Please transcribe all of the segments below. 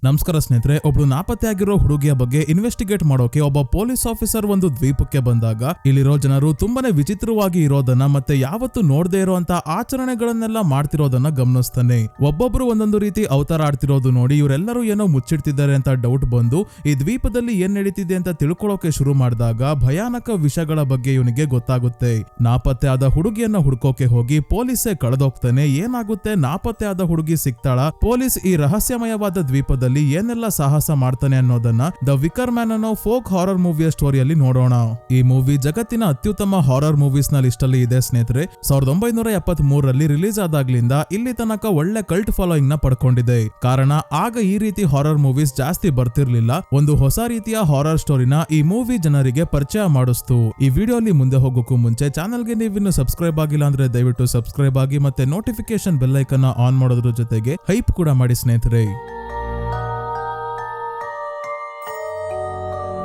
ನಮಸ್ಕಾರ ಸ್ನೇಹಿತರೆ, ಒಬ್ಳು ನಾಪತ್ತೆಯಾಗಿರೋ ಹುಡುಗಿಯ ಬಗ್ಗೆ ಇನ್ವೆಸ್ಟಿಗೇಟ್ ಮಾಡೋಕೆ ಒಬ್ಬ ಪೊಲೀಸ್ ಆಫೀಸರ್ ಒಂದು ದ್ವೀಪಕ್ಕೆ ಬಂದಾಗ ಇಲ್ಲಿರೋ ಜನರು ತುಂಬಾನೇ ವಿಚಿತ್ರವಾಗಿ ಇರೋದನ್ನ ಮತ್ತೆ ಯಾವತ್ತೂ ನೋಡದೇ ಇರೋಂತ ಆಚರಣೆಗಳನ್ನೆಲ್ಲ ಮಾಡ್ತಿರೋದನ್ನ ಗಮನಿಸ್ತಾನೆ. ಒಬ್ಬೊಬ್ರು ಒಂದೊಂದು ರೀತಿ ಅವತಾರ ಆಡ್ತಿರೋದು ನೋಡಿ ಇವರೆಲ್ಲರೂ ಏನೋ ಮುಚ್ಚಿಡ್ತಿದ್ದಾರೆ ಅಂತ ಡೌಟ್ ಬಂದು ಈ ದ್ವೀಪದಲ್ಲಿ ಏನ್ ನಡೀತಿದೆ ಅಂತ ತಿಳ್ಕೊಳ್ಳೋಕೆ ಶುರು ಮಾಡಿದಾಗ ಭಯಾನಕ ವಿಷಯಗಳ ಬಗ್ಗೆ ಇವನಿಗೆ ಗೊತ್ತಾಗುತ್ತೆ. ನಾಪತ್ತೆ ಆದ ಹುಡುಗಿಯನ್ನ ಹುಡ್ಕೋಕೆ ಹೋಗಿ ಪೊಲೀಸೇ ಕಳೆದೋಗ್ತಾನೆ. ಏನಾಗುತ್ತೆ, ನಾಪತ್ತೆ ಆದ ಹುಡುಗಿ ಸಿಗ್ತಾಳ. ಪೊಲೀಸ್ ಈ ರಹಸ್ಯಮಯವಾದ ದ್ವೀಪದಲ್ಲಿ ಏನೆಲ್ಲ ಸಾಹಸ ಮಾಡ್ತಾನೆ ಅನ್ನೋದನ್ನ ದ ವಿಕರ್ ಮ್ಯಾನ್ ಅನ್ನೋ ಫೋಕ್ ಹಾರರ್ ಮೂವಿಯ ಸ್ಟೋರಿಯಲ್ಲಿ ನೋಡೋಣ. ಈ ಮೂವಿ ಜಗತ್ತಿನ ಅತ್ಯುತ್ತಮ ಹಾರರ್ ಮೂವೀಸ್ ನ ಲಿಸ್ಟ್ ಅಲ್ಲಿ ಇದೆ ಸ್ನೇಹಿತರೆ. 1973ರಲ್ಲಿ ರಿಲೀಸ್ ಆದಾಗ್ಲಿಂದ ಇಲ್ಲಿ ತನಕ ಒಳ್ಳೆ ಕಲ್ಟ್ ಫಾಲೋಯಿಂಗ್ ನ ಪಡ್ಕೊಂಡಿದೆ. ಕಾರಣ ಆಗ ಈ ರೀತಿ ಹಾರರ್ ಮೂವೀಸ್ ಜಾಸ್ತಿ ಬರ್ತಿರ್ಲಿಲ್ಲ. ಒಂದು ಹೊಸ ರೀತಿಯ ಹಾರರ್ ಸ್ಟೋರಿನ ಈ ಮೂವಿ ಜನರಿಗೆ ಪರಿಚಯ ಮಾಡಿಸ್ತು. ಈ ವಿಡಿಯೋಲಿ ಮುಂದೆ ಹೋಗೋಕ್ಕೂ ಮುಂಚೆ ಚಾನಲ್ಗೆ ನೀವಿನ್ನು ಸಬ್ಸ್ಕ್ರೈಬ್ ಆಗಿಲ್ಲ ಅಂದ್ರೆ ದಯವಿಟ್ಟು ಸಬ್ಸ್ಕ್ರೈಬ್ ಆಗಿ ಮತ್ತೆ ನೋಟಿಫಿಕೇಶನ್ ಬೆಲ್ ಐಕನ್ ಆನ್ ಮಾಡೋದ್ರ ಜೊತೆಗೆ ಹೈಪ್ ಕೂಡ ಮಾಡಿ ಸ್ನೇಹಿತರೆ.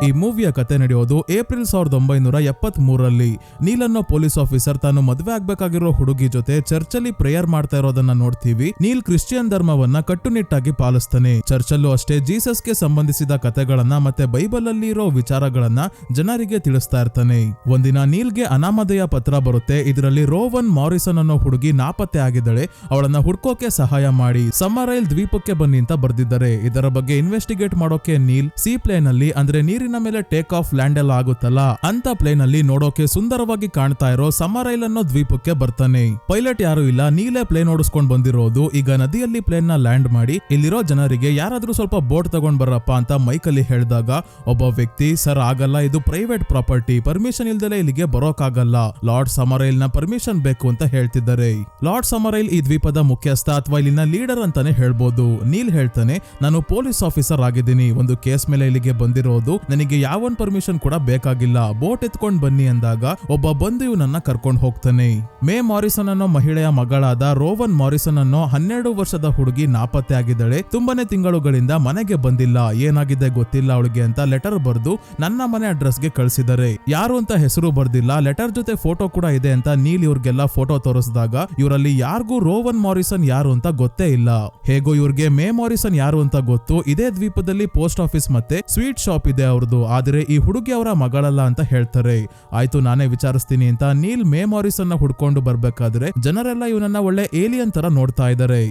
ಈ ಮೂವಿಯ ಕತೆ ನಡೆಯೋದು ಏಪ್ರಿಲ್ 1973ರಲ್ಲಿ. ನೀಲ್ ಅನ್ನೋ ಪೊಲೀಸ್ ಆಫೀಸರ್ ತಾನು ಮದುವೆ ಆಗ್ಬೇಕಾಗಿರೋ ಹುಡುಗಿ ಜೊತೆ ಚರ್ಚಲ್ಲಿ ಪ್ರೇಯರ್ ಮಾಡ್ತಾ ಇರೋದನ್ನ ನೋಡ್ತೀವಿ. ನೀಲ್ ಕ್ರಿಶ್ಚಿಯನ್ ಧರ್ಮವನ್ನ ಕಟ್ಟುನಿಟ್ಟಾಗಿ ಪಾಲಿಸ್ತಾನೆ. ಚರ್ಚಲ್ಲೂ ಅಷ್ಟೇ ಜೀಸಸ್ಗೆ ಸಂಬಂಧಿಸಿದ ಕತೆಗಳನ್ನ ಮತ್ತೆ ಬೈಬಲ್ ಅಲ್ಲಿ ಇರೋ ವಿಚಾರಗಳನ್ನ ಜನರಿಗೆ ತಿಳಿಸ್ತಾ ಇರ್ತಾನೆ. ಒಂದಿನ ನೀಲ್ಗೆ ಅನಾಮಧೇಯ ಪತ್ರ ಬರುತ್ತೆ. ಇದರಲ್ಲಿ ರೋವನ್ ಮಾರಿಸನ್ ಅನ್ನೋ ಹುಡುಗಿ ನಾಪತ್ತೆ ಆಗಿದ್ದಾಳೆ, ಅವಳನ್ನ ಹುಡ್ಕೋಕೆ ಸಹಾಯ ಮಾಡಿ ಸಮರೈಲ್ ದ್ವೀಪಕ್ಕೆ ಬನ್ನಿ ಅಂತ ಬರ್ದಿದ್ದಾರೆ. ಇದರ ಬಗ್ಗೆ ಇನ್ವೆಸ್ಟಿಗೇಟ್ ಮಾಡೋಕೆ ನೀಲ್ ಸೀ ಪ್ಲೇನ್ ಅಲ್ಲಿ ಅಂದ್ರೆ ನೀರಿನ ಮೇಲೆ ಟೇಕ್ ಆಫ್ ಲ್ಯಾಂಡ್ ಎಲ್ಲ ಆಗುತ್ತಲ್ಲ ಅಂತ ಪ್ಲೇನ್ ಅಲ್ಲಿ ನೋಡೋಕೆ ಸುಂದರವಾಗಿ ಕಾಣ್ತಾ ಇರೋ ಸಮರೈಲ್ ಅನ್ನೋ ದ್ವೀಪಕ್ಕೆ ಬರ್ತಾನೆ. ಪೈಲಟ್ ಯಾರು ಇಲ್ಲ, ನೀಲೇ ಪ್ಲೇನ್ ಓಡಿಸ್ಕೊಂಡ್ ಬಂದಿರೋದು. ಈಗ ನದಿಯಲ್ಲಿ ಪ್ಲೇನ್ ನ ಲ್ಯಾಂಡ್ ಮಾಡಿ ಇಲ್ಲಿರೋ ಜನರಿಗೆ ಯಾರಾದ್ರೂ ಸ್ವಲ್ಪ ಬೋಟ್ ತಗೊಂಡ್ ಬರಪ್ಪ ಅಂತ ಮೈಕಲ್ಲಿ ಹೇಳಿದಾಗ ಒಬ್ಬ ವ್ಯಕ್ತಿ, ಸರ್ ಆಗಲ್ಲ, ಇದು ಪ್ರೈವೇಟ್ ಪ್ರಾಪರ್ಟಿ, ಪರ್ಮಿಷನ್ ಇಲ್ದಲೆ ಇಲ್ಲಿಗೆ ಬರೋಕಾಗಲ್ಲ, ಲಾರ್ಡ್ ಸಮರೈಲ್ ನ ಪರ್ಮಿಷನ್ ಬೇಕು ಅಂತ ಹೇಳ್ತಿದ್ದಾರೆ. ಲಾರ್ಡ್ ಸಮರೈಲ್ ಈ ದ್ವೀಪದ ಮುಖ್ಯಸ್ಥ ಅಥವಾ ಇಲ್ಲಿನ ಲೀಡರ್ ಅಂತಾನೆ ಹೇಳ್ಬೋದು. ನೀಲ್ ಹೇಳ್ತಾನೆ, ನಾನು ಪೊಲೀಸ್ ಆಫೀಸರ್ ಆಗಿದ್ದೀನಿ, ಒಂದು ಕೇಸ್ ಮೇಲೆ ಇಲ್ಲಿಗೆ ಬಂದಿರೋದು, ನನಗೆ ಯಾವನ್ ಪರ್ಮಿಷನ್ ಕೂಡ ಬೇಕಾಗಿಲ್ಲ, ಬೋಟ್ ಎತ್ಕೊಂಡ್ ಬನ್ನಿ ಅಂದಾಗ ಒಬ್ಬ ಬಂದು ಇವನನ್ನ ಕರ್ಕೊಂಡು ಹೋಗ್ತಾನೆ. ಮೇ ಮಾರಿಸನ್ ಅನ್ನೋ ಮಹಿಳೆಯ ಮಗಳಾದ ರೋವನ್ ಮಾರಿಸನ್ ಅನ್ನೋ 12 ವರ್ಷದ ಹುಡುಗಿ ನಾಪತ್ತೆ ಆಗಿದ್ದಾಳೆ. ತುಂಬಾನೇ ತಿಂಗಳುಗಳಿಂದ ಮನೆಗೆ ಬಂದಿಲ್ಲ, ಏನಾಗಿದೆ ಗೊತ್ತಿಲ್ಲ ಅವಳಿಗೆ ಅಂತ ಲೆಟರ್ ಬರ್ದು ನನ್ನ ಮನೆ ಅಡ್ರೆಸ್ಗೆ ಕಳಿಸಿದ್ದಾರೆ. ಯಾರು ಅಂತ ಹೆಸರು ಬರ್ದಿಲ್ಲ, ಲೆಟರ್ ಜೊತೆ ಫೋಟೋ ಕೂಡ ಇದೆ ಅಂತ ನೀಲ್ ಇವ್ರಿಗೆಲ್ಲ ಫೋಟೋ ತೋರಿಸಿದಾಗ ಇವರಲ್ಲಿ ಯಾರಿಗೂ ರೋವನ್ ಮಾರಿಸನ್ ಯಾರು ಅಂತ ಗೊತ್ತೇ ಇಲ್ಲ. ಹೇಗೋ ಇವ್ರಿಗೆ ಮೇ ಮಾರಿಸನ್ ಯಾರು ಅಂತ ಗೊತ್ತು. ಇದೇ ದ್ವೀಪದಲ್ಲಿ ಪೋಸ್ಟ್ ಆಫೀಸ್ ಮತ್ತೆ ಸ್ವೀಟ್ ಶಾಪ್ ಇದೆ ಅವ್ರದ್ದು, ಆದ್ರೆ ಈ ಹುಡುಗಿ ಅವರ ಮಗಳಲ್ಲ ಅಂತ ಹೇಳ್ತಾರೆ. ಆಯ್ತು ನಾನೇ ವಿಚಾರಿಸ್ತೀನಿ ಅಂತ ನೀಲ್ ಮೇ ಮಾರಿಸನ್ ಹುಡ್ಕೊಂಡು ಬರ್ಬೇಕಾದ್ರೆ ಜನರೆಲ್ಲ ಇವನನ್ನ ಒಳ್ಳೆ ಏಲಿಯನ್ ತರ ನೋಡ್ತಾ ಇದ್ದಾರೆ.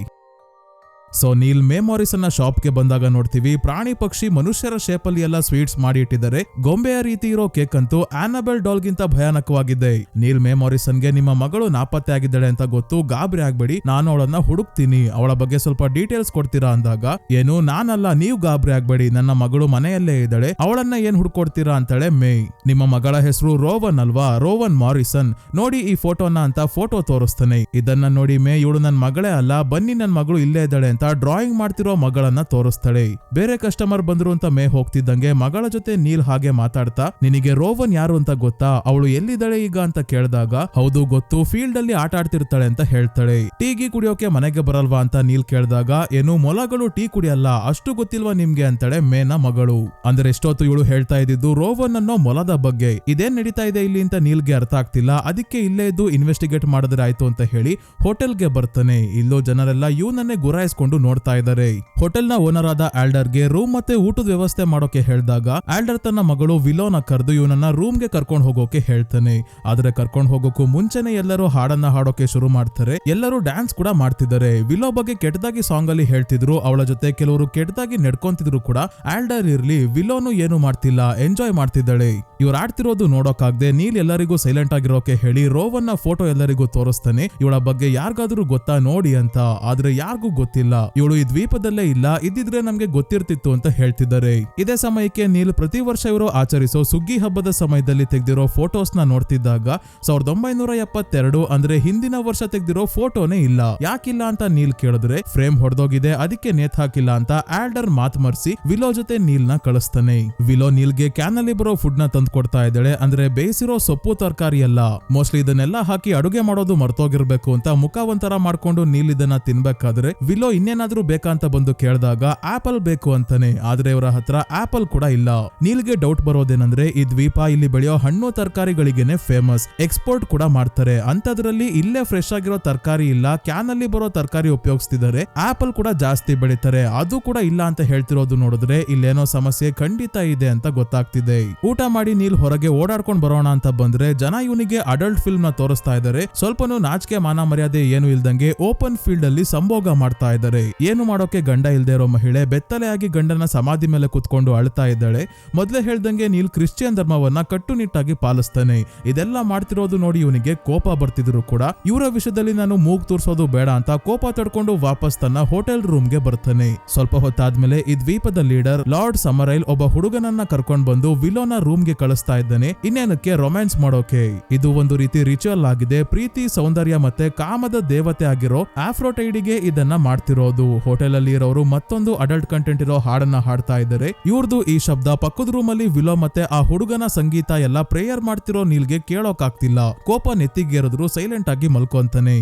ಸೊ ನೀಲ್ ಮೇ ಮಾರಿಸನ್ ಶಾಪ್ಗೆ ಬಂದಾಗ ನೋಡ್ತೀವಿ ಪ್ರಾಣಿ ಪಕ್ಷಿ ಮನುಷ್ಯರ ಶೇಪ್ ಅಲ್ಲಿ ಎಲ್ಲ ಸ್ವೀಟ್ಸ್ ಮಾಡಿ ಇಟ್ಟಿದ್ದಾರೆ. ಗೊಂಬೆಯ ರೀತಿ ಇರೋ ಕೇಕ್ ಅಂತೂ ಆನಬೆಲ್ ಡಾಲ್ ಗಿಂತ ಭಯಾನಕವಾಗಿದೆ. ನೀಲ್ ಮೇ ಮಾರಿಸನ್ಗೆ ನಿಮ್ಮ ಮಗಳು ನಾಪತ್ತೆ ಆಗಿದ್ದಾಳೆ ಅಂತ ಗೊತ್ತು, ಗಾಬರಿ ಆಗ್ಬೇಡಿ, ನಾನು ಅವಳನ್ನ ಹುಡುಕ್ತೀನಿ, ಅವಳ ಬಗ್ಗೆ ಸ್ವಲ್ಪ ಡೀಟೇಲ್ಸ್ ಕೊಡ್ತೀರಾ ಅಂದಾಗ, ಏನು ನಾನಲ್ಲ, ನೀವು ಗಾಬರಿ ಆಗ್ಬೇಡಿ, ನನ್ನ ಮಗಳು ಮನೆಯಲ್ಲೇ ಇದ್ದಾಳೆ, ಅವಳನ್ನ ಏನ್ ಹುಡ್ಕೊಡ್ತೀರಾ ಅಂತಾಳೆ ಮೇ. ನಿಮ್ಮ ಮಗಳ ಹೆಸರು ರೋವನ್ ಅಲ್ವಾ, ರೋವನ್ ಮಾರಿಸನ್, ನೋಡಿ ಈ ಫೋಟೋನ ಅಂತ ಫೋಟೋ ತೋರಿಸ್ತಾನೆ. ಇದನ್ನ ನೋಡಿ ಮೇ, ಇವಳು ನನ್ ಮಗಳೇ ಅಲ್ಲ, ಬನ್ನಿ ನನ್ ಮಗಳು ಇಲ್ಲೇ ಇದ್ದಾಳೆ ಅಂತ ಡ್ರಾಯಿಂಗ್ ಮಾಡ್ತಿರೋ ಮಗಳನ್ನ ತೋರಿಸ್ತಾಳೆ. ಬೇರೆ ಕಸ್ಟಮರ್ ಬಂದ್ರು ಅಂತ ಮೇ ಹೋಗ್ತಿದ್ದಂಗೆ ಮಗಳ ಜೊತೆ ನೀಲ್ ಹಾಗೆ ಮಾತಾಡ್ತಾ, ನಿನಗೆ ರೋವನ್ ಯಾರು ಅಂತ ಗೊತ್ತಾ, ಅವಳು ಎಲ್ಲಿದ್ದಾಳೆ ಈಗ ಅಂತ ಕೇಳಿದಾಗ, ಹೌದು ಗೊತ್ತು, ಫೀಲ್ಡ್ ಅಲ್ಲಿ ಆಟ ಆಡ್ತಿರ್ತಾಳೆ ಅಂತ ಹೇಳ್ತಾಳೆ. ಟೀಗಿ ಕುಡಿಯೋಕೆ ಮನೆಗೆ ಬರಲ್ವಾ ಅಂತ ನೀಲ್ ಕೇಳಿದಾಗ, ಏನು ಮೊಲಗಳು ಟೀ ಕುಡಿಯಲ್ಲ, ಅಷ್ಟು ಗೊತ್ತಿಲ್ವಾ ನಿಮ್ಗೆ ಅಂತಾಳೆ ಮೇನ ಮಗಳು. ಅಂದ್ರೆ ಎಷ್ಟೊತ್ತು ಇವಳು ಹೇಳ್ತಾ ಇದ್ದಿದ್ದು ರೋವನ್ ಅನ್ನೋ ಮೊಲದ ಬಗ್ಗೆ. ಇದೇನ್ ನಡೀತಾ ಇದೆ ಇಲ್ಲಿ ಅಂತ ನೀಲ್ಗೆ ಅರ್ಥ ಆಗ್ತಿಲ್ಲ. ಅದಕ್ಕೆ ಇಲ್ಲೇ ಇದ್ದು ಇನ್ವೆಸ್ಟಿಗೇಟ್ ಮಾಡಿದ್ರೆ ಆಯ್ತು ಅಂತ ಹೇಳಿ ಹೋಟೆಲ್ಗೆ ಬರ್ತಾನೆ. ಇಲ್ಲೋ ಜನರೆಲ್ಲ ಇವನನ್ನೇ ಗುರಾಯಿಸ್ಕೊಂಡು ನೋಡ್ತಾ ಇದ್ದಾರೆ. ಹೋಟೆಲ್ ನ ಓನರ್ ಆದ ಆಲ್ಡರ್ಗೆ ರೂಮ್ ಮತ್ತೆ ಊಟದ ವ್ಯವಸ್ಥೆ ಮಾಡೋಕೆ ಹೇಳಿದಾಗ ಆಲ್ಡರ್ ತನ್ನ ಮಗಳು ವಿಲೋನ ಕರೆದು ಇವನನ್ನ ರೂಮ್ ಗೆ ಕರ್ಕೊಂಡು ಹೋಗೋಕೆ ಹೇಳ್ತಾನೆ. ಆದ್ರೆ ಕರ್ಕೊಂಡು ಹೋಗೋಕು ಮುಂಚೆನೆ ಎಲ್ಲರೂ ಹಾಡನ್ನ ಹಾಡೋಕೆ ಶುರು ಮಾಡ್ತಾರೆ. ಎಲ್ಲರೂ ಡ್ಯಾನ್ಸ್ ಕೂಡ ಮಾಡ್ತಿದ್ದಾರೆ. ವಿಲೋ ಬಗ್ಗೆ ಕೆಟ್ಟದಾಗಿ ಸಾಂಗ್ ಅಲ್ಲಿ ಹೇಳ್ತಿದ್ರು, ಅವಳ ಜೊತೆ ಕೆಲವರು ಕೆಟ್ಟದಾಗಿ ನಡ್ಕೊಂತಿದ್ರು ಕೂಡ. ಆಲ್ಡರ್ ಇರ್ಲಿ, ವಿಲೋನು ಏನು ಮಾಡ್ತಿಲ್ಲ, ಎಂಜಾಯ್ ಮಾಡ್ತಿದ್ದಾಳೆ. ಇವ್ರು ಆಡ್ತಿರೋದು ನೋಡೋಕಾಗ್ದೆ ನೀಲ್ ಎಲ್ಲರಿಗೂ ಸೈಲೆಂಟ್ ಆಗಿರೋಕೆ ಹೇಳಿ ರೋವನ್ ನ ಫೋಟೋ ಎಲ್ಲರಿಗೂ ತೋರಿಸ್ತಾನೆ. ಇವಳ ಬಗ್ಗೆ ಯಾರಿಗಾದ್ರೂ ಗೊತ್ತಾ ನೋಡಿ ಅಂತ. ಆದ್ರೆ ಯಾರಿಗೂ ಗೊತ್ತಿಲ್ಲ, ಇವಳು ಈ ದ್ವೀಪದಲ್ಲೇ ಇಲ್ಲ, ಇದ್ದಿದ್ರೆ ನಮ್ಗೆ ಗೊತ್ತಿರ್ತಿತ್ತು ಅಂತ ಹೇಳ್ತಿದ್ದಾರೆ. ಇದೇ ಸಮಯಕ್ಕೆ ನೀಲ್ ಪ್ರತಿ ವರ್ಷ ಇವರು ಆಚರಿಸೋ ಸುಗ್ಗಿ ಹಬ್ಬದ ಸಮಯದಲ್ಲಿ ತೆಗೆದಿರೋ ಫೋಟೋಸ್ ನ ನೋಡ್ತಿದ್ದಾಗ 1972 ಅಂದ್ರೆ ಹಿಂದಿನ ವರ್ಷ ತೆಗೆದಿರೋ ಫೋಟೋನೇ ಇಲ್ಲ. ಯಾಕಿಲ್ಲ ಅಂತ ನೀಲ್ ಕೇಳಿದ್ರೆ, ಫ್ರೇಮ್ ಹೊಡೆದೋಗಿದೆ, ಅದಕ್ಕೆ ನೇತ್ ಹಾಕಿಲ್ಲ ಅಂತ ಆಲ್ಡರ್ ಮಾತ್ ಮರ್ಸಿ ವಿಲೋ ಜೊತೆ ನೀಲ್ ನ ಕಳಿಸ್ತಾನೆ. ವಿಲೋ ನೀಲ್ಗೆ ಕ್ಯಾನ್ ಅಲ್ಲಿ ಬರೋ ಫುಡ್ ನ ತಂದು ಕೊಡ್ತಾ ಇದ್ದಾಳೆ. ಅಂದ್ರೆ ಬೇಯಿಸಿರೋ ಸೊಪ್ಪು ತರಕಾರಿ ಎಲ್ಲ. ಮೋಸ್ಟ್ಲಿ ಇದನ್ನೆಲ್ಲ ಹಾಕಿ ಅಡುಗೆ ಮಾಡೋದು ಮರ್ತೋಗಿರ್ಬೇಕು ಅಂತ ಮುಖ ಒಂಥರ ಮಾಡ್ಕೊಂಡು ನೀಲ್ ಇದನ್ನ ತಿನ್ಬೇಕಾದ್ರೆ ವಿಲೋ ಇನ್ನೇನಾದ್ರೂ ಬೇಕಾ ಅಂತ ಬಂದು ಕೇಳಿದಾಗ ಆಪಲ್ ಬೇಕು ಅಂತಾನೆ. ಆದ್ರೆ ಇವರ ಹತ್ರ ಆಪಲ್ ಕೂಡ ಇಲ್ಲ. ನೀಲ್ಗೆ ಡೌಟ್ ಬರೋದೇನಂದ್ರೆ ಈ ದ್ವೀಪ ಇಲ್ಲಿ ಬೆಳೆಯೋ ಹಣ್ಣು ತರಕಾರಿಗಳಿಗೆನೆ ಫೇಮಸ್, ಎಕ್ಸ್ಪೋರ್ಟ್ ಕೂಡ ಮಾಡ್ತಾರೆ. ಅಂತದ್ರಲ್ಲಿ ಇಲ್ಲೇ ಫ್ರೆಶ್ ಆಗಿರೋ ತರಕಾರಿ ಇಲ್ಲ, ಕ್ಯಾನ್ ಅಲ್ಲಿ ಬರೋ ತರಕಾರಿ ಉಪಯೋಗಿಸ್ತಿದ್ದಾರೆ. ಆಪಲ್ ಕೂಡ ಜಾಸ್ತಿ ಬೆಳಿತಾರೆ, ಅದು ಕೂಡ ಇಲ್ಲ ಅಂತ ಹೇಳ್ತಿರೋದು ನೋಡಿದ್ರೆ ಇಲ್ಲೇನೋ ಸಮಸ್ಯೆ ಖಂಡಿತ ಇದೆ ಅಂತ ಗೊತ್ತಾಗ್ತಿದೆ. ಊಟ ಮಾಡಿ ನೀಲ್ ಹೊರಗೆ ಓಡಾಡ್ಕೊಂಡ್ ಬರೋಣ ಅಂತ ಬಂದ್ರೆ ಜನ ಇವನಿಗೆ ಅಡಲ್ಟ್ ಫಿಲ್ಮ್ ನ ತೋರಿಸ್ತಾ ಇದ್ದಾರೆ. ಸ್ವಲ್ಪನೂ ನಾಚಿಕೆ ಮಾನ ಮರ್ಯಾದೆ ಏನು ಇಲ್ದಂಗೆ ಓಪನ್ ಫೀಲ್ಡ್ ಅಲ್ಲಿ ಸಂಭೋಗ ಮಾಡ್ತಾ ಇದ್ದಾರೆ. ಏನು ಮಾಡೋಕೆ ಗಂಡ ಇಲ್ದೇ ಇರೋ ಮಹಿಳೆ ಬೆತ್ತಲೆಯಾಗಿ ಗಂಡನ ಸಮಾಧಿ ಮೇಲೆ ಕುತ್ಕೊಂಡು ಅಳ್ತಾ ಇದ್ದಾಳೆ. ಮೊದ್ಲೇ ಹೇಳ್ದಂಗೆ ನೀಲ್ ಕ್ರಿಶ್ಚಿಯನ್ ಧರ್ಮವನ್ನ ಕಟ್ಟುನಿಟ್ಟಾಗಿ ಪಾಲಿಸ್ತಾನೆ. ಇದೆಲ್ಲ ಮಾಡ್ತಿರೋದು ನೋಡಿ ಇವನಿಗೆ ಕೋಪ ಬರ್ತಿದ್ರು ಕೂಡ ಇವರ ವಿಷಯದಲ್ಲಿ ನಾನು ಮೂಗ್ ತೋರ್ಸೋದು ಬೇಡ ಅಂತ ಕೋಪ ತಡ್ಕೊಂಡು ವಾಪಸ್ ತನ್ನ ಹೋಟೆಲ್ ರೂಮ್ಗೆ ಬರ್ತಾನೆ. ಸ್ವಲ್ಪ ಹೊತ್ತಾದ್ಮೇಲೆ ಈ ದ್ವೀಪದ ಲೀಡರ್ ಲಾರ್ಡ್ ಸಮರೈಲ್ ಒಬ್ಬ ಹುಡುಗನನ್ನ ಕರ್ಕೊಂಡ್ ಬಂದು ವಿಲೋನ ರೂಮ್ಗೆ ಕಳಿಸ್ತಾ ಇದ್ದಾನೆ. ಇನ್ನೇನಕ್ಕೆ ರೊಮ್ಯಾನ್ಸ್ ಮಾಡೋಕೆ. ಇದು ಒಂದು ರೀತಿ ರಿಚುವಲ್ ಆಗಿದೆ. ಪ್ರೀತಿ, ಸೌಂದರ್ಯ ಮತ್ತೆ ಕಾಮದ ದೇವತೆ ಆಗಿರೋ ಆಫ್ರೋಟೈಡಿಗೆ ಇದನ್ನ ಮಾಡ್ತಿರೋದು. ಹೋಟೆಲ್ ಅಲ್ಲಿ ಇರೋರು ಮತ್ತೊಂದು ಅಡಲ್ಟ್ ಕಂಟೆಂಟ್ ಇರೋ ಹಾಡನ್ನ ಹಾಡ್ತಾ ಇದ್ದಾರೆ. ಇವ್ರದ್ದು ಈ ಶಬ್ದ ಪಕ್ಕದ ರೂಮ್ ಅಲ್ಲಿ ವಿಲೋ ಮತ್ತೆ ಆ ಹುಡುಗನ ಸಂಗೀತ ಎಲ್ಲ ಪ್ರೇಯರ್ ಮಾಡ್ತಿರೋ ನೀಲ್ಗೆ ಕೇಳೋಕಾಗ್ತಿಲ್ಲ. ಕೋಪ ನೆತ್ತಿಗೇರಿದ್ರು ಸೈಲೆಂಟ್ ಆಗಿ ಮಲ್ಕೊಂತಾನೆ.